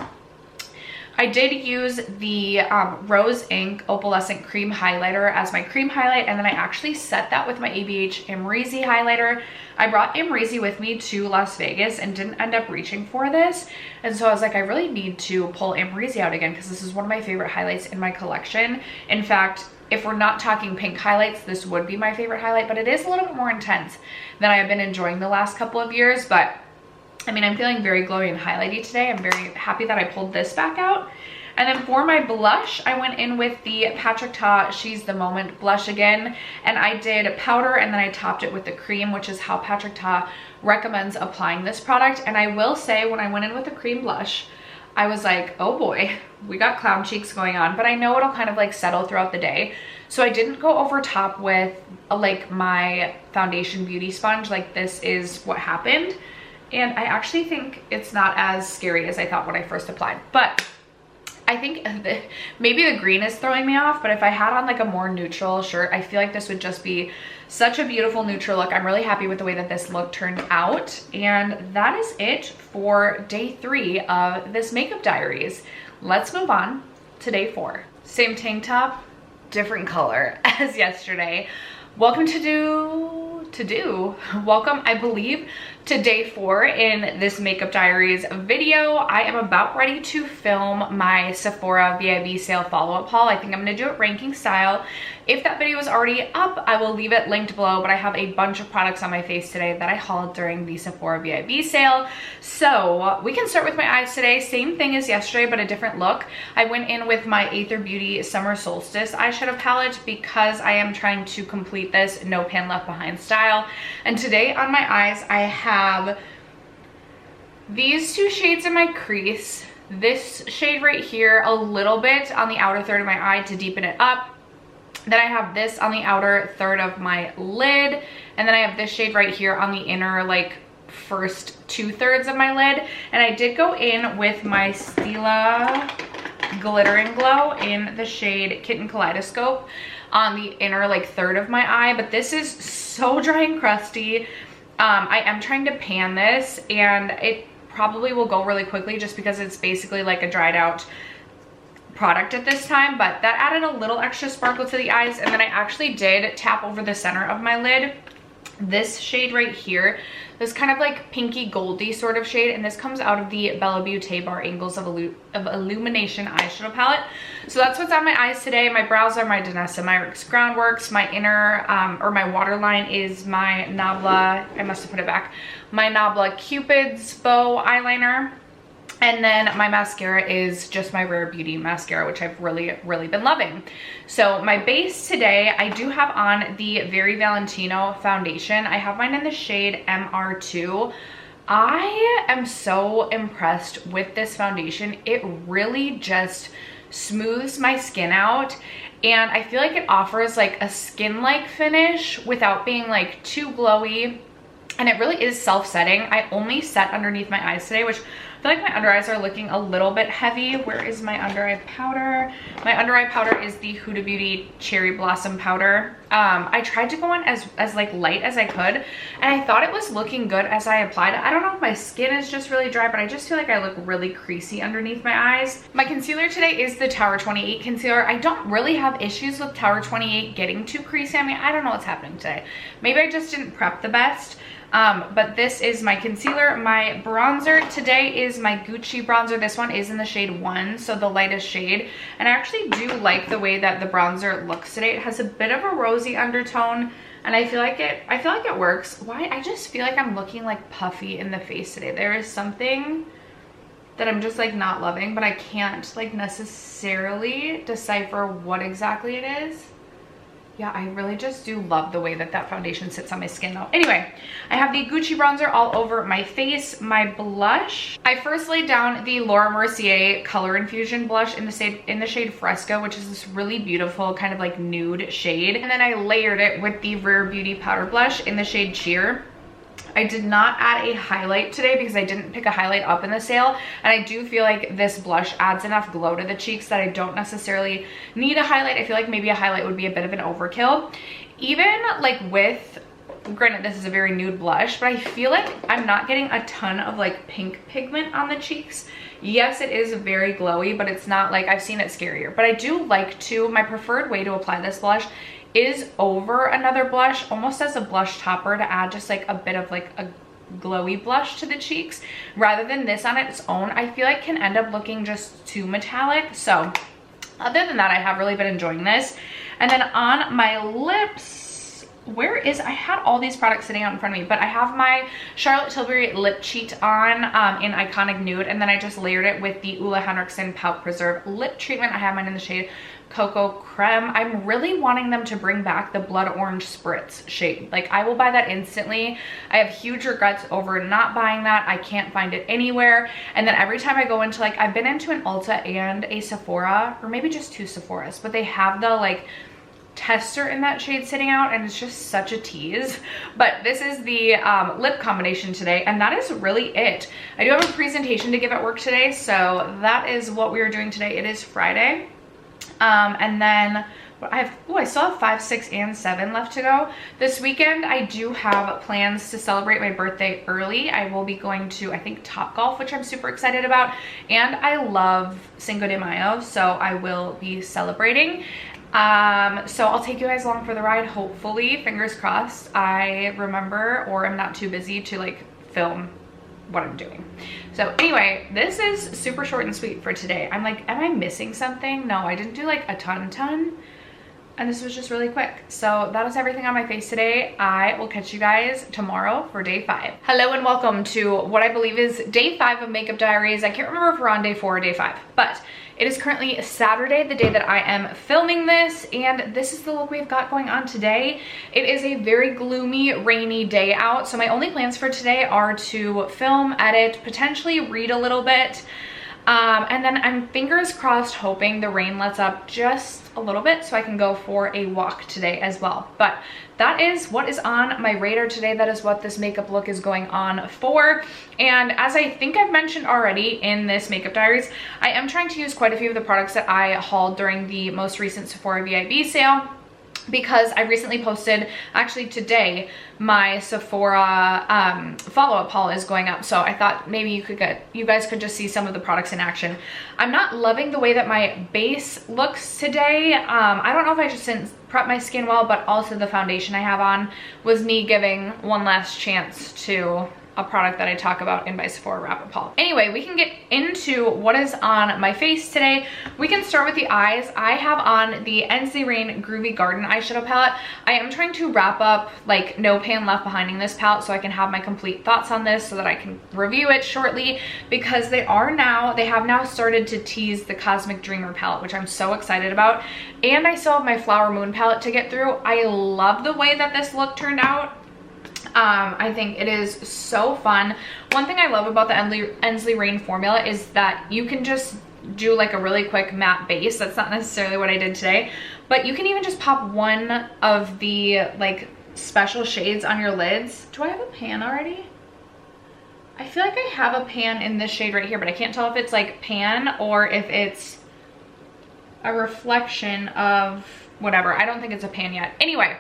I did use the Rose Ink Opalescent Cream Highlighter as my cream highlight, and then I actually set that with my ABH Amrezy highlighter. I brought Amrezy with me to Las Vegas and didn't end up reaching for this, and so I was like, I really need to pull Amrezy out again because this is one of my favorite highlights in my collection. In fact, if we're not talking pink highlights, this would be my favorite highlight, but it is a little bit more intense than I have been enjoying the last couple of years. But I mean, I'm feeling very glowy and highlighty today. I'm very happy that I pulled this back out. And then for my blush, I went in with the Patrick Ta She's the Moment blush again. And I did powder, and then I topped it with the cream, which is how Patrick Ta recommends applying this product. And I will say, when I went in with the cream blush, I was like, oh boy, we got clown cheeks going on, but I know it'll kind of like settle throughout the day. So I didn't go over top with like my foundation beauty sponge. Like, this is what happened. And I actually think it's not as scary as I thought when I first applied. But I think maybe the green is throwing me off, but if I had on like a more neutral shirt, I feel like this would just be such a beautiful neutral look. I'm really happy with the way that this look turned out. And that is it for day 3 of this makeup diaries. Let's move on to day 4. Same tank top, different color as yesterday. Welcome welcome, I believe, to day 4 in this makeup diaries video. I am about ready to film my Sephora VIB sale follow-up haul. I think I'm gonna do it ranking style. If that video is already up, I will leave it linked below, but I have a bunch of products on my face today that I hauled during the Sephora VIB sale. So we can start with my eyes today. Same thing as yesterday, but a different look. I went in with my Aether Beauty Summer Solstice eyeshadow palette because I am trying to complete this no pan left behind style. And today on my eyes, I have these 2 shades in my crease. This shade right here, a little bit on the outer third of my eye to deepen it up. Then I have this on the outer third of my lid, and then I have this shade right here on the inner like first 2/3 of my lid. And I did go in with my Stila Glitter and Glow in the shade Kitten Kaleidoscope on the inner like third of my eye, but this is so dry and crusty. I am trying to pan this, and it probably will go really quickly just because it's basically like a dried out product at this time, but that added a little extra sparkle to the eyes. And then I actually did tap over the center of my lid this shade right here, this kind of like pinky goldy sort of shade, and this comes out of the Bella Beauté Bar Angles of Illumination eyeshadow palette. So that's what's on my eyes today. My brows are my Danessa Myricks Groundworks. My inner or my waterline is my Nabla, I must have put it back, my Nabla Cupid's Bow eyeliner. And then my mascara is just my Rare Beauty mascara, which I've really, really been loving. So my base today, I do have on the Very Valentino foundation. I have mine in the shade MR2. I am so impressed with this foundation. It really just smooths my skin out, and I feel like it offers like a skin-like finish without being like too glowy. And it really is self-setting. I only set underneath my eyes today, which I feel like my under eyes are looking a little bit heavy. Where is my under eye powder? My under eye powder is the Huda Beauty Cherry Blossom Powder. I tried to go on as like light as I could, and I thought it was looking good as I applied it. I don't know if my skin is just really dry, but I just feel like I look really creasy underneath my eyes. My concealer today is the Tower 28 concealer. I don't really have issues with Tower 28 getting too creasy. I mean, I don't know what's happening today. Maybe I just didn't prep the best. But this is my concealer. My bronzer today is my Gucci bronzer. This one is in the shade 1, so the lightest shade. And I actually do like the way that the bronzer looks today. It has a bit of a rosy undertone, and I feel like it works. Why? I just feel like I'm looking like puffy in the face today. There is something that I'm just like not loving, but I can't like necessarily decipher what exactly it is. Yeah, I really just do love the way that that foundation sits on my skin though. Anyway, I have the Gucci bronzer all over my face. My blush, I first laid down the Laura Mercier Color Infusion blush in the shade Fresco, which is this really beautiful kind of like nude shade. And then I layered it with the Rare Beauty Powder Blush in the shade Cheer. I did not add a highlight today because I didn't pick a highlight up in the sale, and I do feel like this blush adds enough glow to the cheeks that I don't necessarily need a highlight. I feel like maybe a highlight would be a bit of an overkill. Even like with, granted this is a very nude blush, but I feel like I'm not getting a ton of like pink pigment on the cheeks. Yes, it is very glowy, but it's not like I've seen it scarier. But I do like to, my preferred way to apply this blush is over another blush, almost as a blush topper, to add just like a bit of like a glowy blush to the cheeks, rather than this on its own. I feel like can end up looking just too metallic. So other than that, I have really been enjoying this. And then on my lips, I had all these products sitting out in front of me, but I have my Charlotte Tilbury lip cheat on in Iconic Nude, and then I just layered it with the Ole Henriksen Pout Preserve lip treatment. I have mine in the shade Cocoa Creme. I'm really wanting them to bring back the Blood Orange Spritz shade. Like, I will buy that instantly. I have huge regrets over not buying that. I can't find it anywhere. And then every time I go into, like, I've been into an Ulta and a Sephora, or maybe just 2 Sephoras, but they have the like tester in that shade sitting out, and it's just such a tease. But this is the lip combination today, and that is really it. I do have a presentation to give at work today, so that is what we are doing today. It is Friday. And then I still have 5, 6, and 7 left to go. This weekend, I do have plans to celebrate my birthday early. I will be going to, I think, Topgolf, which I'm super excited about. And I love Cinco de Mayo, so I will be celebrating. So I'll take you guys along for the ride, hopefully. Fingers crossed I remember or I'm not too busy to like film what I'm doing. So anyway, this is super short and sweet for today. I'm like, am I missing something? No, I didn't do like a ton. And this was just really quick. So that is everything on my face today. I will catch you guys tomorrow for day 5. Hello and welcome to what I believe is day 5 of Makeup Diaries. I can't remember if we're on day 4 or day 5, but it is currently Saturday, the day that I am filming this, and this is the look we've got going on today. It is a very gloomy, rainy day out, so my only plans for today are to film, edit, potentially read a little bit, and then I'm fingers crossed hoping the rain lets up just a little bit so I can go for a walk today as well. But that is what is on my radar today. That is what this makeup look is going on for. And as I think I've mentioned already in this Makeup Diaries, I am trying to use quite a few of the products that I hauled during the most recent Sephora VIB sale, because I recently posted, actually today, my Sephora follow-up haul is going up. So I thought maybe you guys could just see some of the products in action. I'm not loving the way that my base looks today. I don't know if I just didn't prep my skin well, but also the foundation I have on was me giving one last chance to a product that I talk about in my Sephora wrap-up haul. Anyway, we can get into what is on my face today. We can start with the eyes. I have on the Ensley Rain Groovy Garden eyeshadow palette. I am trying to wrap up like no pan left behind in this palette so I can have my complete thoughts on this so that I can review it shortly, because they have now started to tease the Cosmic Dreamer palette, which I'm so excited about. And I still have my Flower Moon palette to get through. I love the way that this look turned out. I think it is so fun. One thing I love about the Ensley Rain formula is that you can just do like a really quick matte base. That's not necessarily what I did today, but you can even just pop one of the like special shades on your lids. Do I have a pan already? I feel like I have a pan in this shade right here, but I can't tell if it's like pan or if it's a reflection of whatever. I don't think it's a pan yet. Anyway,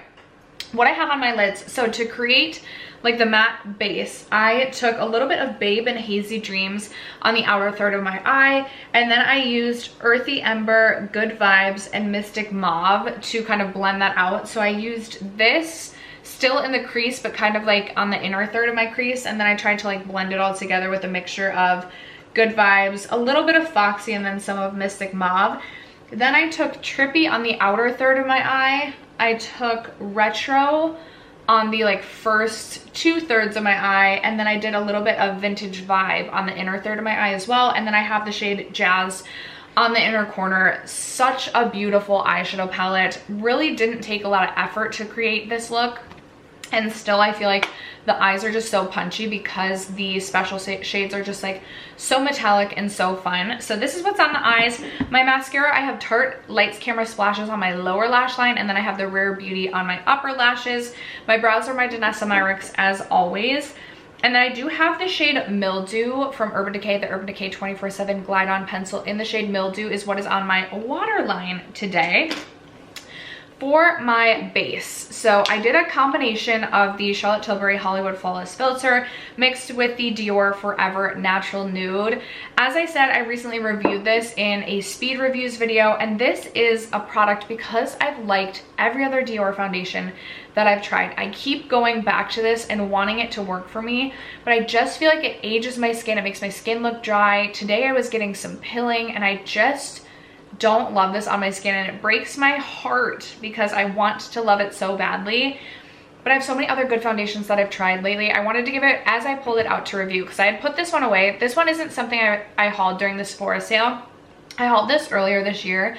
what I have on my lids, so to create like the matte base, I took a little bit of Babe and Hazy Dreams on the outer third of my eye, and then I used Earthy Ember, Good Vibes, and Mystic Mauve to kind of blend that out. So I used this still in the crease, but kind of like on the inner third of my crease, and then I tried to like blend it all together with a mixture of Good Vibes, a little bit of Foxy, and then some of Mystic Mauve. Then I took Trippy on the outer third of my eye. I took Retro on the like first 2/3 of my eye, and then I did a little bit of Vintage Vibe on the inner third of my eye as well, and then I have the shade Jazz on the inner corner. Such a beautiful eyeshadow palette. Really didn't take a lot of effort to create this look, and still I feel like the eyes are just so punchy because the special shades are just like so metallic and so fun. So this is what's on the eyes. My mascara, I have Tarte Lights Camera Splashes on my lower lash line, and then I have the Rare Beauty on my upper lashes. My brows are my Danessa Myricks as always. And then I do have the shade Mildew from Urban Decay, the Urban Decay 24/7 Glide On Pencil in the shade Mildew is what is on my waterline today. For my base, so I did a combination of the Charlotte Tilbury Hollywood Flawless Filter mixed with the Dior Forever Natural Nude. As I said, I recently reviewed this in a speed reviews video, and this is a product because I've liked every other Dior foundation that I've tried. I keep going back to this and wanting it to work for me, but I just feel like it ages my skin. It makes my skin look dry. Today I was getting some pilling, and I just don't love this on my skin, and it breaks my heart because I want to love it so badly. But I have so many other good foundations that I've tried lately. I wanted to give it, as I pulled it out to review, because I had put this one away. This one isn't something I hauled during the Sephora sale. I hauled this earlier this year,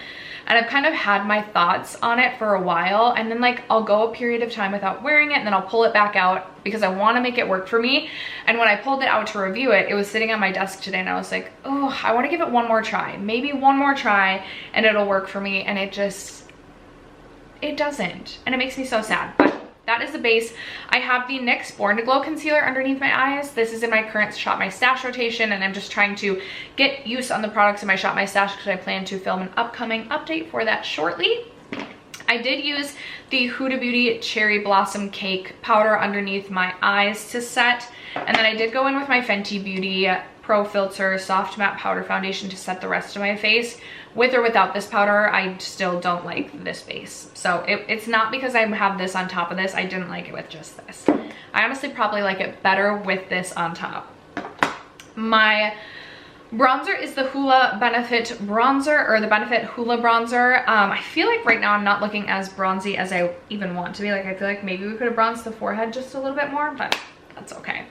and I've kind of had my thoughts on it for a while, and then like I'll go a period of time without wearing it, and then I'll pull it back out because I want to make it work for me. And when I pulled it out to review it, it was sitting on my desk today, and I was like, oh, I want to give it one more try, maybe one more try, and it'll work for me. And it doesn't, and it makes me so sad. But that is the base. I have the NYX Born to Glow concealer underneath my eyes. This is in my current Shop My Stash rotation, and I'm just trying to get use on the products in my Shop My Stash because I plan to film an upcoming update for that shortly. I did use the Huda Beauty Cherry Blossom Cake powder underneath my eyes to set, and then I did go in with my Fenty Beauty Pro Filter Soft Matte Powder Foundation to set the rest of my face. With or without this powder, I still don't like this base. So it's not because I have this on top of this. I didn't like it with just this. I honestly probably like it better with this on top. My bronzer is the Hoola Benefit bronzer, or the Benefit Hoola bronzer. I feel like right now I'm not looking as bronzy as I even want to be. Like I feel like maybe we could have bronzed the forehead just a little bit more, but that's okay.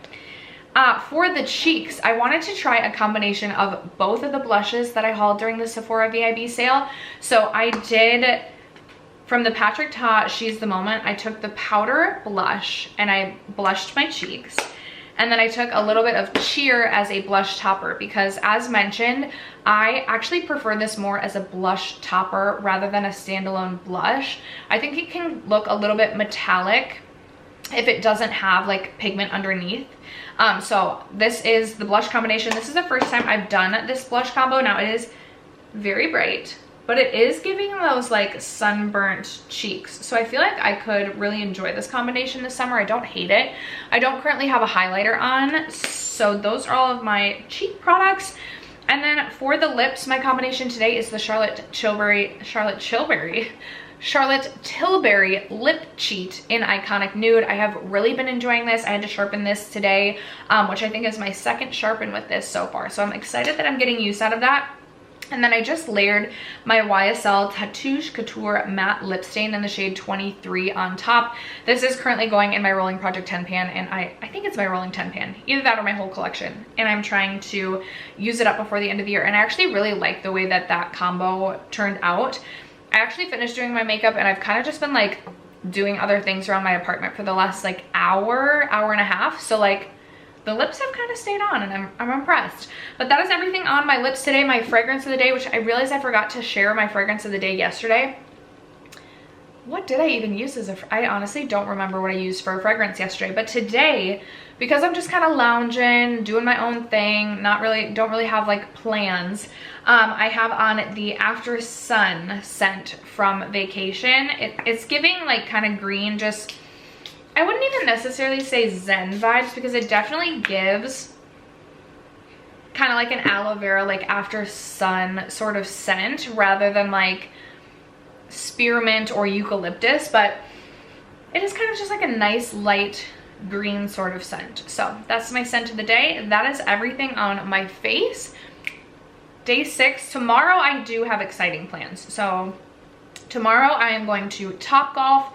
For the cheeks, I wanted to try a combination of both of the blushes that I hauled during the Sephora VIB sale. So I did, from the Patrick Ta She's the Moment, I took the powder blush and I blushed my cheeks. And then I took a little bit of Cheer as a blush topper because, as mentioned, I actually prefer this more as a blush topper rather than a standalone blush. I think it can look a little bit metallic if it doesn't have like pigment underneath. So this is the blush combination. This is the first time I've done this blush combo. Now it is very bright, but it is giving those like sunburnt cheeks. So I feel like I could really enjoy this combination this summer. I don't hate it. I don't currently have a highlighter on, so those are all of my cheek products. And then for the lips, my combination today is the Charlotte Tilbury Lip Cheat in Iconic Nude. I have really been enjoying this. I had to sharpen this today, which I think is my second sharpen with this so far. So I'm excited that I'm getting use out of that. And then I just layered my YSL Tatouage Couture Matte Lip Stain in the shade 23 on top. This is currently going in my Rolling Project 10 pan, and I think it's my Rolling 10 pan. Either that or my whole collection. And I'm trying to use it up before the end of the year. And I actually really like the way that that combo turned out. I actually finished doing my makeup, and I've kind of just been like doing other things around my apartment for the last like hour and a half. So like the lips have kind of stayed on, and I'm impressed. But that is everything on my lips today. My fragrance of the day, which I realized I forgot to share my fragrance of the day yesterday. What did I even use as I honestly don't remember what I used for a fragrance yesterday. But today, because I'm just kind of lounging, doing my own thing, don't really have like plans, I have on the After Sun scent from Vacation. It's giving like kind of green, just, I wouldn't even necessarily say Zen vibes, because it definitely gives kind of like an aloe vera, like After Sun sort of scent, rather than like spearmint or eucalyptus. But it is kind of just like a nice light green sort of scent. So that's my scent of the day. That is everything on my face. Day 6. Tomorrow I do have exciting plans. So tomorrow I am going to Topgolf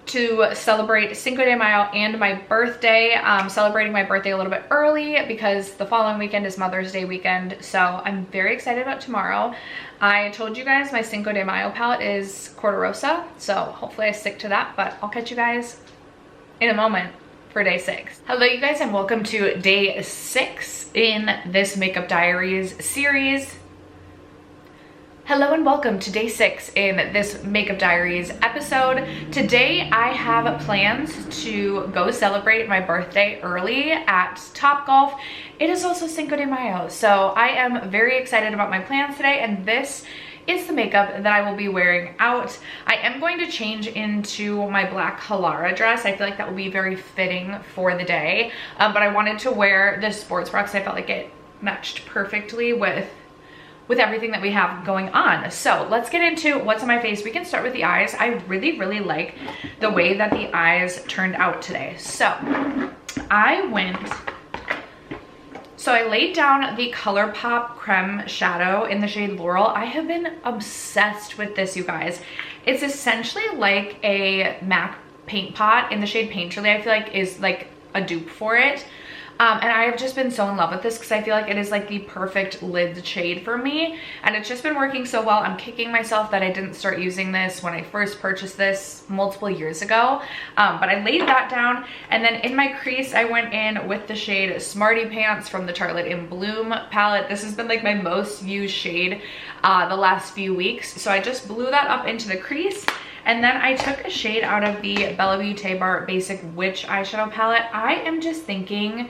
to celebrate Cinco de Mayo and my birthday. Celebrating my birthday a little bit early because the following weekend is Mother's Day weekend. So I'm very excited about tomorrow. I told you guys my Cinco de Mayo palette is Corderosa, so hopefully I stick to that, but I'll catch you guys in a moment for day 6. Hello you guys, and welcome to day 6 in this Makeup Diaries series. Hello and welcome to day 6 in this Makeup Diaries episode. Today I have plans to go celebrate my birthday early at Topgolf. It is also Cinco de Mayo, so I am very excited about my plans today, and this is the makeup that I will be wearing out. I am going to change into my black Halara dress. I feel like that will be very fitting for the day, but I wanted to wear this sports bra because I felt like it matched perfectly with everything that we have going on. So let's get into what's on my face. We can start with the eyes. I really like the way that the eyes turned out today. So I laid down the ColourPop Creme Shadow in the shade Laurel. I have been obsessed with this, you guys. It's essentially like a MAC paint pot in the shade Painterly. I feel like is like a dupe for it. And I have just been so in love with this because I feel like it is like the perfect lid shade for me, and it's just been working so well. I'm kicking myself that I didn't start using this when I first purchased this multiple years ago, but I laid that down. And then in my crease I went in with the shade Smarty Pants from the Tartelette in Bloom palette. This has been like my most used shade the last few weeks, so I just blew that up into the crease. And then I took a shade out of the Bella Beauté Bar Basic Witch eyeshadow palette. I am just thinking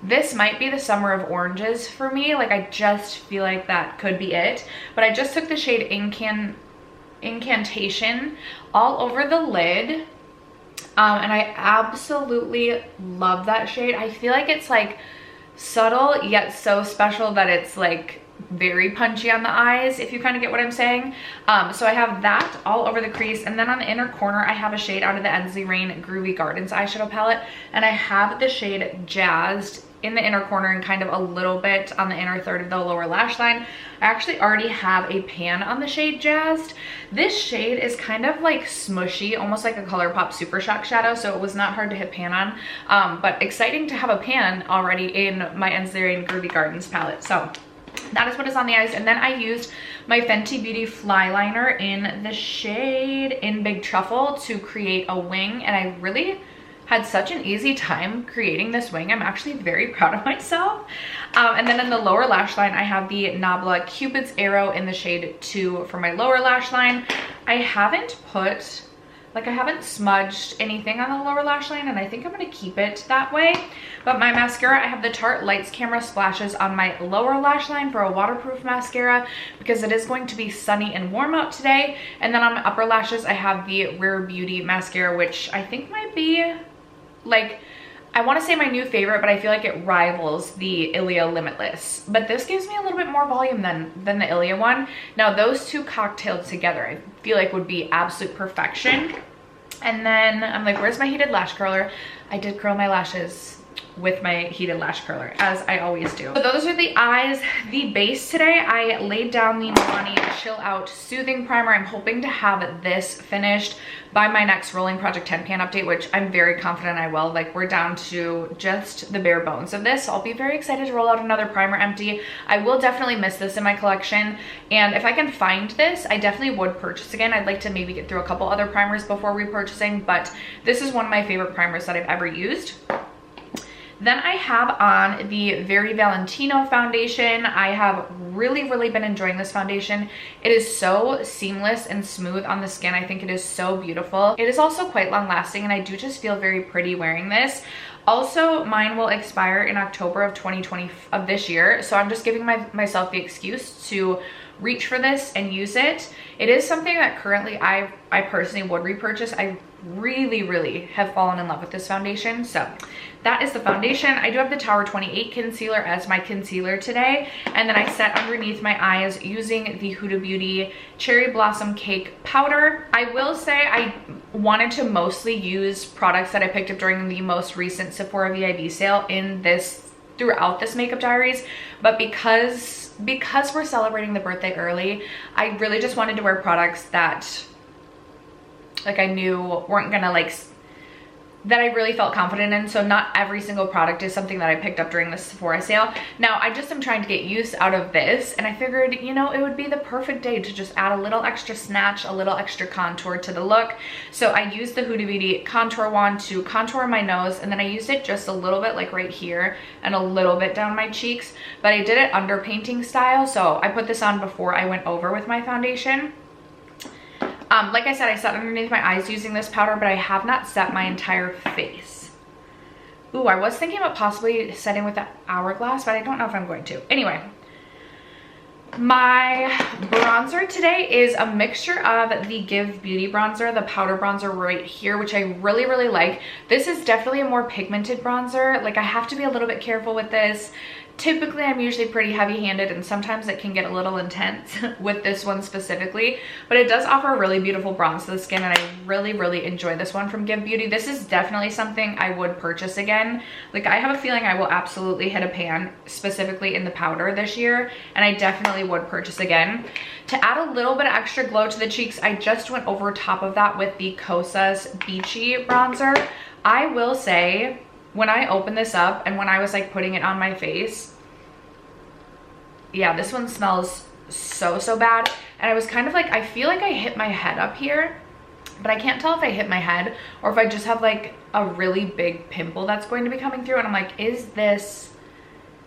this might be the summer of oranges for me. Like, I just feel like that could be it. But I just took the shade Incantation all over the lid. And I absolutely love that shade. I feel like it's like subtle yet so special that it's like very punchy on the eyes, if you kind of get what I'm saying. So I have that all over the crease, and then on the inner corner I have a shade out of the Ensley Rain Groovy Gardens eyeshadow palette, and I have the shade Jazzed in the inner corner and kind of a little bit on the inner third of the lower lash line. I actually already have a pan on the shade Jazzed. This shade is kind of like smushy, almost like a ColourPop Super Shock shadow, so it was not hard to hit pan on, but exciting to have a pan already in my Ensley Rain Groovy Gardens palette. So that is what is on the eyes. And then I used my Fenty Beauty Fly Liner in the shade In Big Truffle to create a wing, and I really had such an easy time creating this wing. I'm actually very proud of myself. And then in the lower lash line I have the Nabla Cupid's Arrow in the shade 2 for my lower lash line. I haven't smudged anything on the lower lash line, and I think I'm going to keep it that way. But my mascara, I have the Tarte Lights Camera Splashes on my lower lash line for a waterproof mascara because it is going to be sunny and warm out today. And then on my upper lashes I have the Rare Beauty mascara, which I think might be like, I want to say my new favorite, but I feel like it rivals the Ilia Limitless. But this gives me a little bit more volume than the Ilia one. Now those two cocktailed together I feel like would be absolute perfection. And then I'm like, where's my heated lash curler? I did curl my lashes with my heated lash curler, as I always do. So those are the eyes. The base today, I laid down the Milani Chill Out Soothing Primer. I'm hoping to have this finished by my next Rolling Project 10 pan update, which I'm very confident I will. Like, we're down to just the bare bones of this. So I'll be very excited to roll out another primer empty. I will definitely miss this in my collection, and if I can find this, I definitely would purchase again. I'd like to maybe get through a couple other primers before repurchasing, but this is one of my favorite primers that I've ever used. Then I have on the Very Valentino foundation. I have really been enjoying this foundation. It is so seamless and smooth on the skin. I think it is so beautiful. It is also quite long lasting, and I do just feel very pretty wearing this. Also, mine will expire in October of 2020 of this year, so I'm just giving myself the excuse to reach for this and use it. It is something that currently I personally would repurchase. I really have fallen in love with this foundation. So that is the foundation. I do have the Tower 28 concealer as my concealer today, and then I set underneath my eyes using the Huda Beauty Cherry Blossom Cake powder. I will say I wanted to mostly use products that I picked up during the most recent Sephora VIB sale throughout this makeup diaries, but because we're celebrating the birthday early, I really just wanted to wear products that like I knew weren't gonna that I really felt confident in. So not every single product is something that I picked up during the Sephora sale. Now I just am trying to get use out of this, and I figured, you know, it would be the perfect day to just add a little extra snatch, a little extra contour to the look. So I used the Huda Beauty contour wand to contour my nose, and then I used it just a little bit like right here and a little bit down my cheeks, but I did it under painting style. So I put this on before I went over with my foundation. Like I said, I set underneath my eyes using this powder, but I have not set my entire face. Ooh, I was thinking about possibly setting with the Hourglass, but I don't know if I'm going to. Anyway, my bronzer today is a mixture of the Give Beauty bronzer, the powder bronzer right here, which I really like. This is definitely a more pigmented bronzer. Like, I have to be a little bit careful with this. Typically, I'm usually pretty heavy-handed, and sometimes it can get a little intense with this one specifically, but it does offer a really beautiful bronze to the skin, and I really enjoy this one from Give Beauty. This is definitely something I would purchase again. Like, I have a feeling I will absolutely hit a pan, specifically in the powder this year, and I definitely would purchase again. To add a little bit of extra glow to the cheeks, I just went over top of that with the Kosas Beachy bronzer. I will say, when I opened this up and when I was like putting it on my face, yeah, this one smells so bad. And I was kind of like, I feel like I hit my head up here, but I can't tell if I hit my head or if I just have like a really big pimple that's going to be coming through. And I'm like, is this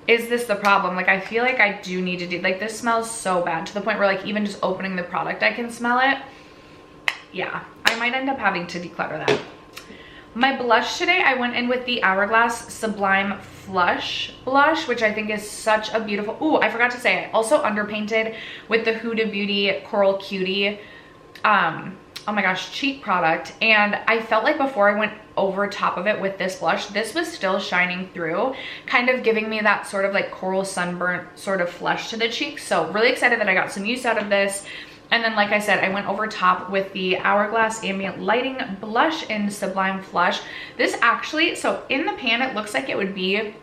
the problem? Like, I feel like I do need to do, like, this smells so bad to the point where like even just opening the product, I can smell it. Yeah, I might end up having to declutter that. My blush today, I went in with the Hourglass Sublime Flush blush, which I think is such a beautiful, ooh, I forgot to say, I also underpainted with the Huda Beauty Coral Cutie, oh my gosh, cheek product. And I felt like before I went over top of it with this blush, this was still shining through, kind of giving me that sort of like coral sunburnt sort of flush to the cheeks. So really excited that I got some use out of this. And then, like I said, I went over top with the Hourglass Ambient Lighting Blush in Sublime Flush. This actually, so in the pan, it looks like it would be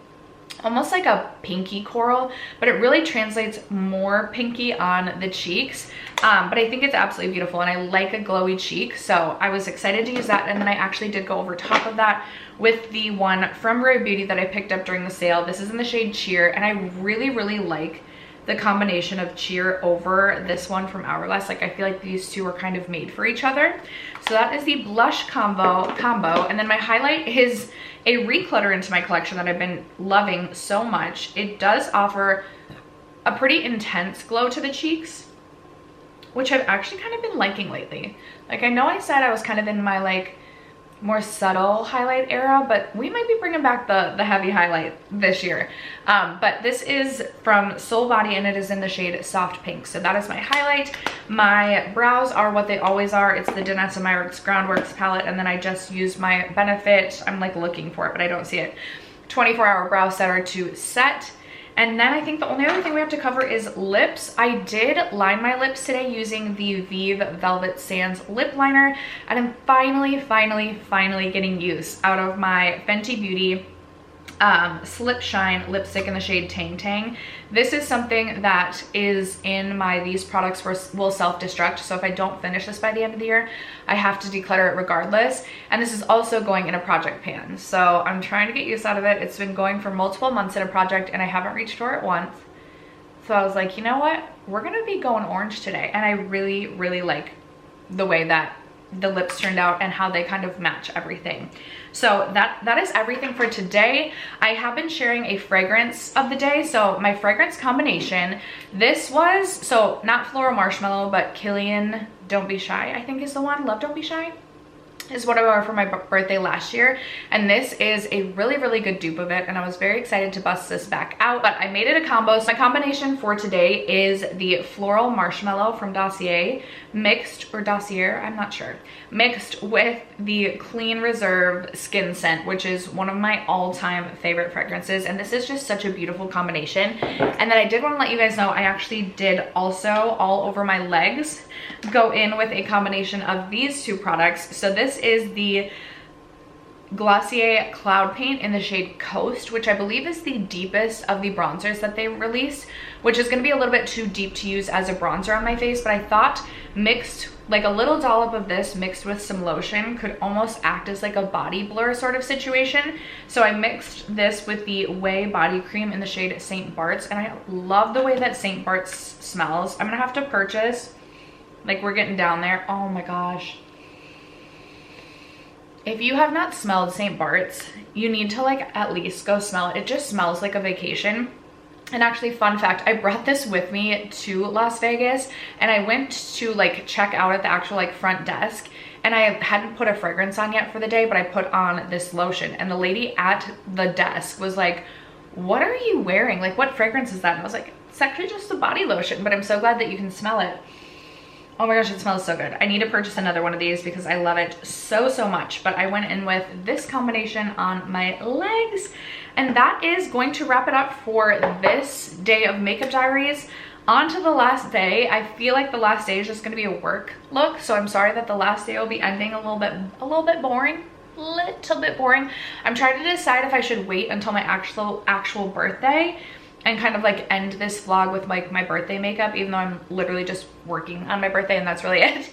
almost like a pinky coral, but it really translates more pinky on the cheeks. But I think it's absolutely beautiful, and I like a glowy cheek, so I was excited to use that. And then I actually did go over top of that with the one from Rare Beauty that I picked up during the sale. This is in the shade Cheer, and I really like the combination of Cheer over this one from Hourglass. Like, I feel like these two are kind of made for each other. So that is the blush combo. And then my highlight is a reclutter into my collection that I've been loving so much. It does offer a pretty intense glow to the cheeks, which I've actually kind of been liking lately. Like, I know I said I was kind of in my like more subtle highlight era, but we might be bringing back the heavy highlight this year. But this is from Soul Body, and it is in the shade Soft Pink. So that is my highlight. My brows are what they always are. It's the Danessa Myricks Groundworks palette, and then I just used my Benefit, I'm like looking for it, but I don't see it, 24-hour brow setter to set. And then I think the only other thing we have to cover is lips. I did line my lips today using the Vive Velvet Sands lip liner, and I'm finally getting use out of my Fenty Beauty Slip Shine lipstick in the shade Tang Tang. This is something that is in my these products will self-destruct, so if I don't finish this by the end of the year, I have to declutter it regardless. And this is also going in a project pan, so I'm trying to get use out of it. It's been going for multiple months in a project, and I haven't reached for it once. So I was like, you know what, we're gonna be going orange today, and I really like the way that the lips turned out and how they kind of match everything. So that is everything for today. I have been sharing a fragrance of the day. So my fragrance combination, this was, so not Floral Marshmallow, but Killian Don't Be Shy, I think is the one. Love Don't Be Shy is what I wore for my birthday last year, and this is a really good dupe of it, and I was very excited to bust this back out, but I made it a combo. So my combination for today is the Floral Marshmallow from Dossier mixed, or Dossier, I'm not sure, mixed with the Clean Reserve Skin Scent, which is one of my all-time favorite fragrances, and this is just such a beautiful combination. And then I did want to let you guys know I actually did also all over my legs go in with a combination of these two products. So this is the Glossier Cloud Paint in the shade Coast, which I believe is the deepest of the bronzers that they released, which is going to be a little bit too deep to use as a bronzer on my face, but I thought mixed, like a little dollop of this mixed with some lotion could almost act as like a body blur sort of situation. So I mixed this with the Way Body Cream in the shade St. Bart's, and I love the way that St. Bart's smells. I'm gonna have to purchase, like, we're getting down there. Oh my gosh. If you have not smelled St. Bart's, you need to like at least go smell it. It just smells like a vacation. And actually, fun fact, I brought this with me to Las Vegas, and I went to like check out at the actual like front desk, and I hadn't put a fragrance on yet for the day, but I put on this lotion, and the lady at the desk was like, what are you wearing? Like, what fragrance is that? And I was like, it's actually just a body lotion, but I'm so glad that you can smell it. Oh my gosh, it smells so good. I need to purchase another one of these because I love it so much. But I went in with this combination on my legs. And that is going to wrap it up for this day of Makeup Diaries. On to the last day. I feel like the last day is just gonna be a work look. So I'm sorry that the last day will be ending a little bit boring. Little bit boring. I'm trying to decide if I should wait until my actual birthday and kind of like end this vlog with like my birthday makeup, even though I'm literally just working on my birthday and that's really it.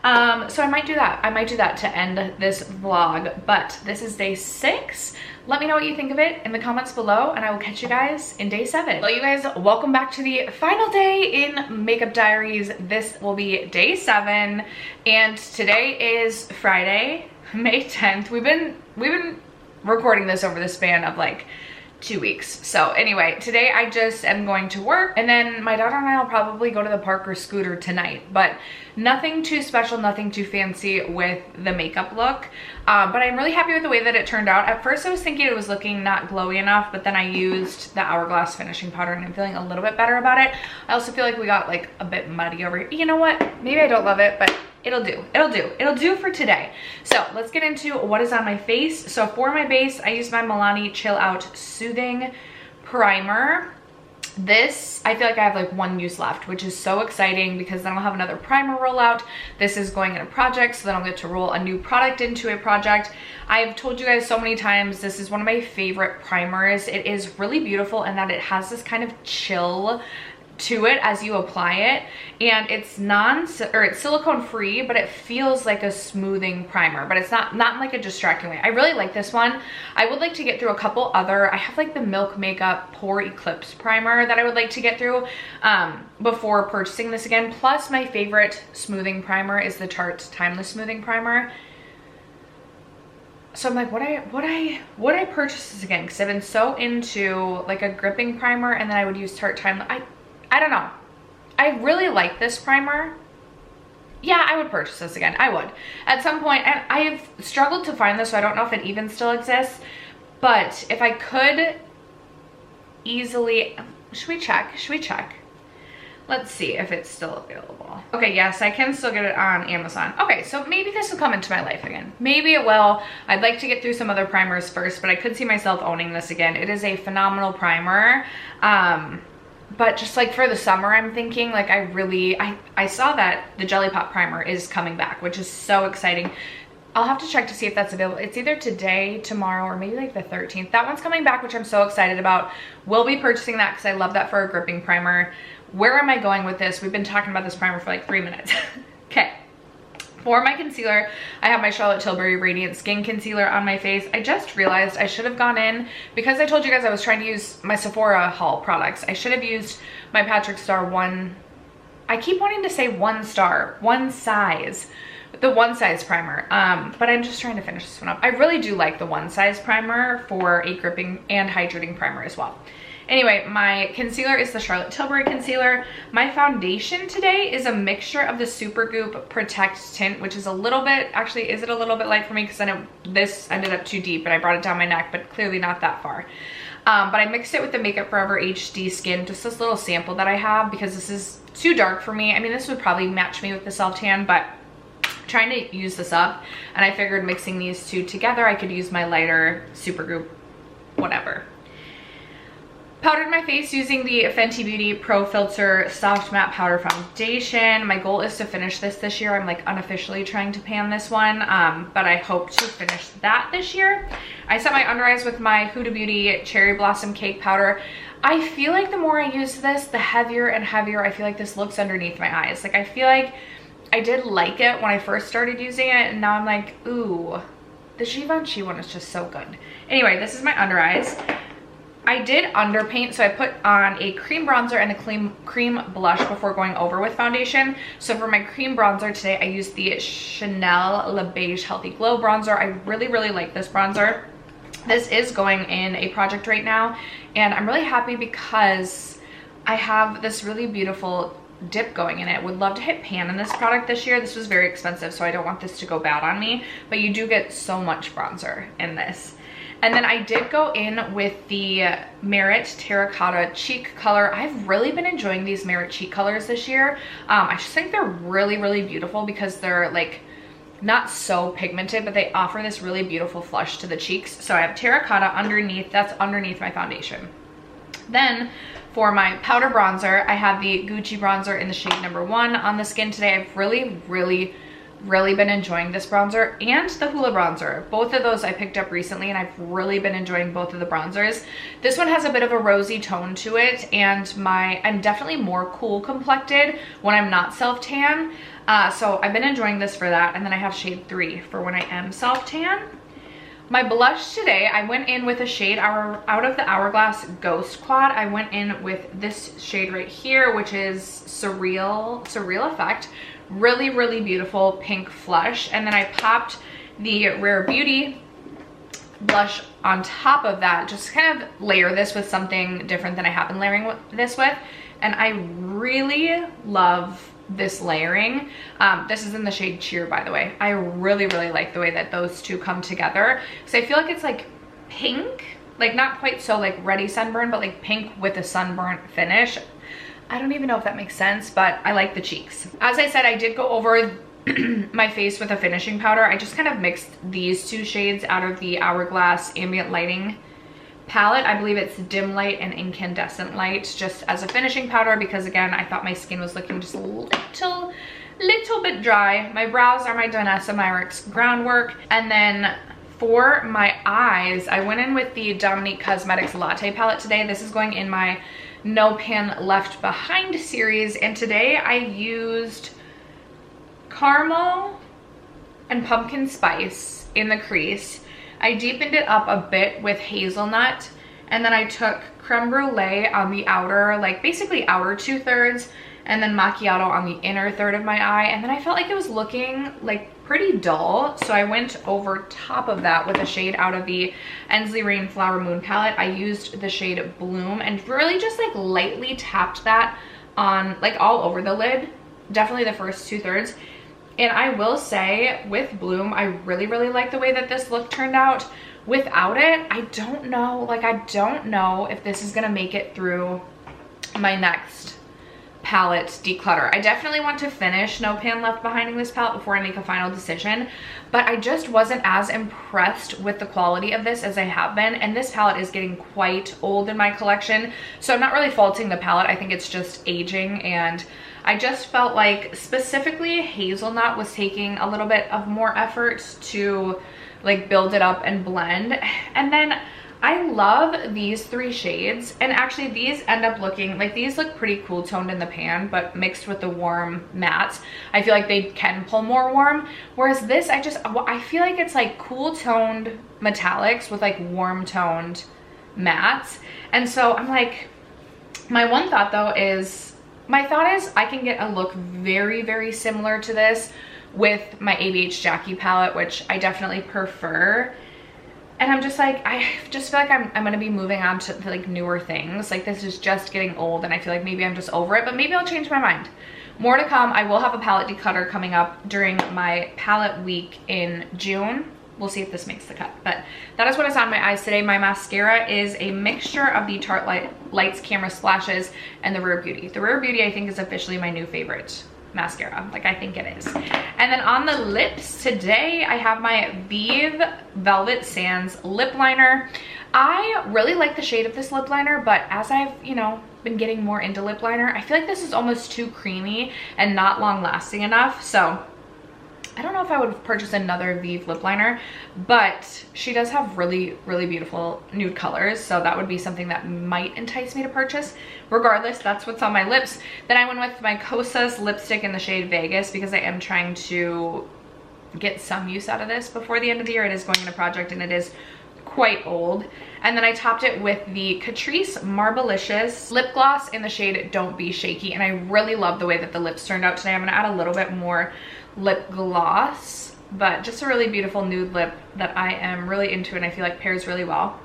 So I might do that. I might do that to end this vlog, but this is day 6. Let me know what you think of it in the comments below, and I will catch you guys in day 7. Well, you guys, welcome back to the final day in Makeup Diaries. This will be day 7, and today is Friday, May 10th. We've been recording this over the span of like 2 weeks. So anyway, today I just am going to work, and then my daughter and I will probably go to the park or scooter tonight, but nothing too special, nothing too fancy with the makeup look. But I'm really happy with the way that it turned out. At first I was thinking it was looking not glowy enough, but then I used the Hourglass finishing powder and I'm feeling a little bit better about it. I also feel like we got like a bit muddy over here. You know what? Maybe I don't love it, but it'll do. It'll do for today. So let's get into what is on my face. So for my base, I used my Milani Chill Out Soothing Primer. This, I feel like I have like 1 use left, which is so exciting because then I'll have another primer rollout. This is going in a project, so then I'll get to roll a new product into a project. I've told you guys so many times, this is one of my favorite primers. It is really beautiful in that it has this kind of chill to it as you apply it, and it's it's silicone free, but it feels like a smoothing primer, but it's not in like a distracting way. I really like this one. I would like to get through a couple other, I have like the Milk Makeup Pore Eclipse primer that I would like to get through before purchasing this again. Plus my favorite smoothing primer is the Tarte Timeless Smoothing Primer. So I'm like, would I purchase this again? Because I've been so into like a gripping primer, and then I would use Tarte Timeless. I don't know. I really like this primer. Yeah, I would purchase this again. I would. At some point, and I've struggled to find this, so I don't know if it even still exists. But if I could easily, should we check? Let's see if it's still available. Okay, yes, I can still get it on Amazon. Okay, so maybe this will come into my life again. Maybe it will. I'd like to get through some other primers first, but I could see myself owning this again. It is a phenomenal primer. But just like for the summer, I'm thinking like I saw that the Jelly Pop primer is coming back, which is so exciting. I'll have to check to see if that's available. It's either today, tomorrow, or maybe like the 13th. That one's coming back, which I'm so excited about. We'll be purchasing that because I love that for a gripping primer. Where am I going with this? We've been talking about this primer for like 3 minutes. Okay. For my concealer, I have my Charlotte Tilbury Radiant Skin Concealer on my face. I just realized I should have gone in, because I told you guys I was trying to use my Sephora haul products. I should have used my Patrick Star I keep wanting to say one size. the One Size primer, but I'm just trying to finish this one up. I really do like the One Size primer for a gripping and hydrating primer as well. Anyway, my concealer is the Charlotte Tilbury concealer. My foundation today is a mixture of the Super Goop Protect tint, which is a little bit, actually, is it a little bit light for me? Because then this ended up too deep and I brought it down my neck, but clearly not that far. But I mixed it with the Makeup Forever HD Skin, just this little sample that I have, because this is too dark for me. I mean, this would probably match me with the self tan, but I'm trying to use this up, and I figured mixing these two together, I could use my lighter Super Goop, whatever. Powdered my face using the Fenty Beauty Pro Filter Soft Matte Powder Foundation. My goal is to finish this year. I'm like unofficially trying to pan this one, but I hope to finish that this year. I set my under eyes with my Huda Beauty Cherry Blossom Cake Powder. I feel like the more I use this, the heavier and heavier I feel like this looks underneath my eyes. Like, I feel like I did like it when I first started using it, and now I'm like, ooh, the Givenchy one is just so good. Anyway, this is my under eyes. I did underpaint, so I put on a cream bronzer and a cream blush before going over with foundation. So for my cream bronzer today, I used the Chanel Le Beige Healthy Glow bronzer. I really, really like this bronzer. This is going in a project right now, and I'm really happy because I have this really beautiful dip going in it. Would love to hit pan in this product this year. This was very expensive, so I don't want this to go bad on me, but you do get so much bronzer in this. And then I did go in with the Merit Terracotta Cheek Color. I've really been enjoying these Merit cheek colors this year. I just think they're really, really beautiful because they're like not so pigmented, but they offer this really beautiful flush to the cheeks. So I have terracotta underneath, that's underneath my foundation. Then for my powder bronzer, I have the Gucci bronzer in the shade number 1 on the skin today. I've really, really been enjoying this bronzer and the Hoola bronzer. Both of those I picked up recently, and I've really been enjoying both of the bronzers. This one has a bit of a rosy tone to it, and I'm definitely more cool complected when I'm not self-tan. So I've been enjoying this for that. And then I have shade 3 for when I am self-tan. My blush today, I went in with a shade out of the Hourglass Ghost Quad. I went in with this shade right here, which is Surreal Effect. Really, really beautiful pink flush. And then I popped the Rare Beauty blush on top of that, just kind of layer this with something different than I have been layering this with. And I really love this layering. This is in the shade Cheer, by the way. I really, really like the way that those two come together, because I feel like it's like pink, like not quite so like ready sunburn, but like pink with a sunburnt finish. I don't even know if that makes sense, but I like the cheeks. As I said, I did go over my face with a finishing powder. I just kind of mixed these two shades out of the Hourglass Ambient Lighting palette. I believe it's Dim Light and Incandescent Light, just as a finishing powder, because again, I thought my skin was looking just a little bit dry. My brows are my Danessa Myricks Groundwork. And then for my eyes, I went in with the Dominique Cosmetics Latte palette today. This is going in my No Pan Left Behind series, and today I used caramel and pumpkin spice in the crease. I deepened it up a bit with hazelnut, and then I took creme brulee on the outer, like basically outer 2/3, and then macchiato on the inner third of my eye. And then I felt like it was looking like pretty dull, so I went over top of that with a shade out of the Ensley Rain Flower Moon palette. I used the shade Bloom and really just like lightly tapped that on like all over the lid, definitely the first 2/3. And I will say with Bloom, I really, really like the way that this look turned out. Without it, I don't know, like I don't know if this is gonna make it through my next palette declutter. I definitely want to finish No Pan Left Behind in this palette before I make a final decision, but I just wasn't as impressed with the quality of this as I have been, and this palette is getting quite old in my collection, so I'm not really faulting the palette. I think it's just aging, and I just felt like specifically Hazelnut was taking a little bit of more effort to like build it up and blend. And then I love these 3 shades, and actually these end up looking like, these look pretty cool toned in the pan, but mixed with the warm mattes, I feel like they can pull more warm. Whereas this, I feel like it's like cool toned metallics with like warm toned mattes. And so I'm like, my thought is I can get a look very, very similar to this with my ABH Jackie palette, which I definitely prefer. And I'm just like, I just feel like I'm gonna be moving on to like newer things. Like this is just getting old and I feel like maybe I'm just over it, but maybe I'll change my mind. More to come. I will have a palette declutter coming up during my palette week in June. We'll see if this makes the cut, but that is what is on my eyes today. My mascara is a mixture of the Tarte Lights Camera Splashes and the Rare Beauty. The Rare Beauty I think is officially my new favorite mascara. Like I think it is. And then on the lips today, I have my Vive Velvet Sands lip liner. I really like the shade of this lip liner, but as I've, you know, been getting more into lip liner, I feel like this is almost too creamy and not long lasting enough. So I don't know if I would purchase another Vive lip liner, but she does have really, really beautiful nude colors. So that would be something that might entice me to purchase. Regardless, that's what's on my lips. Then I went with my Kosas lipstick in the shade Vegas because I am trying to get some use out of this before the end of the year. It is going in a project and it is quite old. And then I topped it with the Catrice Marblicious lip gloss in the shade Don't Be Shaky. And I really love the way that the lips turned out today. I'm gonna add a little bit more lip gloss, but just a really beautiful nude lip that I am really into and I feel like pairs really well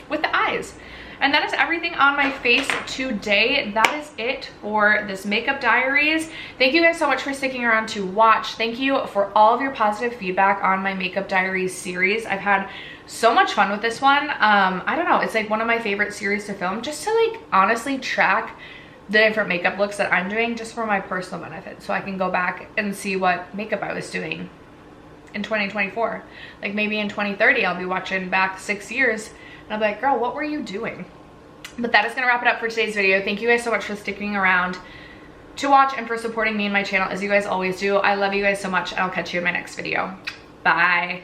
with the eyes. And that is everything on my face today. That is it for this makeup diaries. Thank you guys so much for sticking around to watch. Thank you for all of your positive feedback on my makeup diaries series. I've had so much fun with this one. I don't know, it's like one of my favorite series to film, just to like honestly track the different makeup looks that I'm doing just for my personal benefit, so I can go back and see what makeup I was doing in 2024. Like maybe in 2030 I'll be watching back 6 years and I'll be like, girl, what were you doing? But that is gonna wrap it up for today's video. Thank you guys so much for sticking around to watch and for supporting me and my channel as you guys always do. I love you guys so much and I'll catch you in my next video. Bye.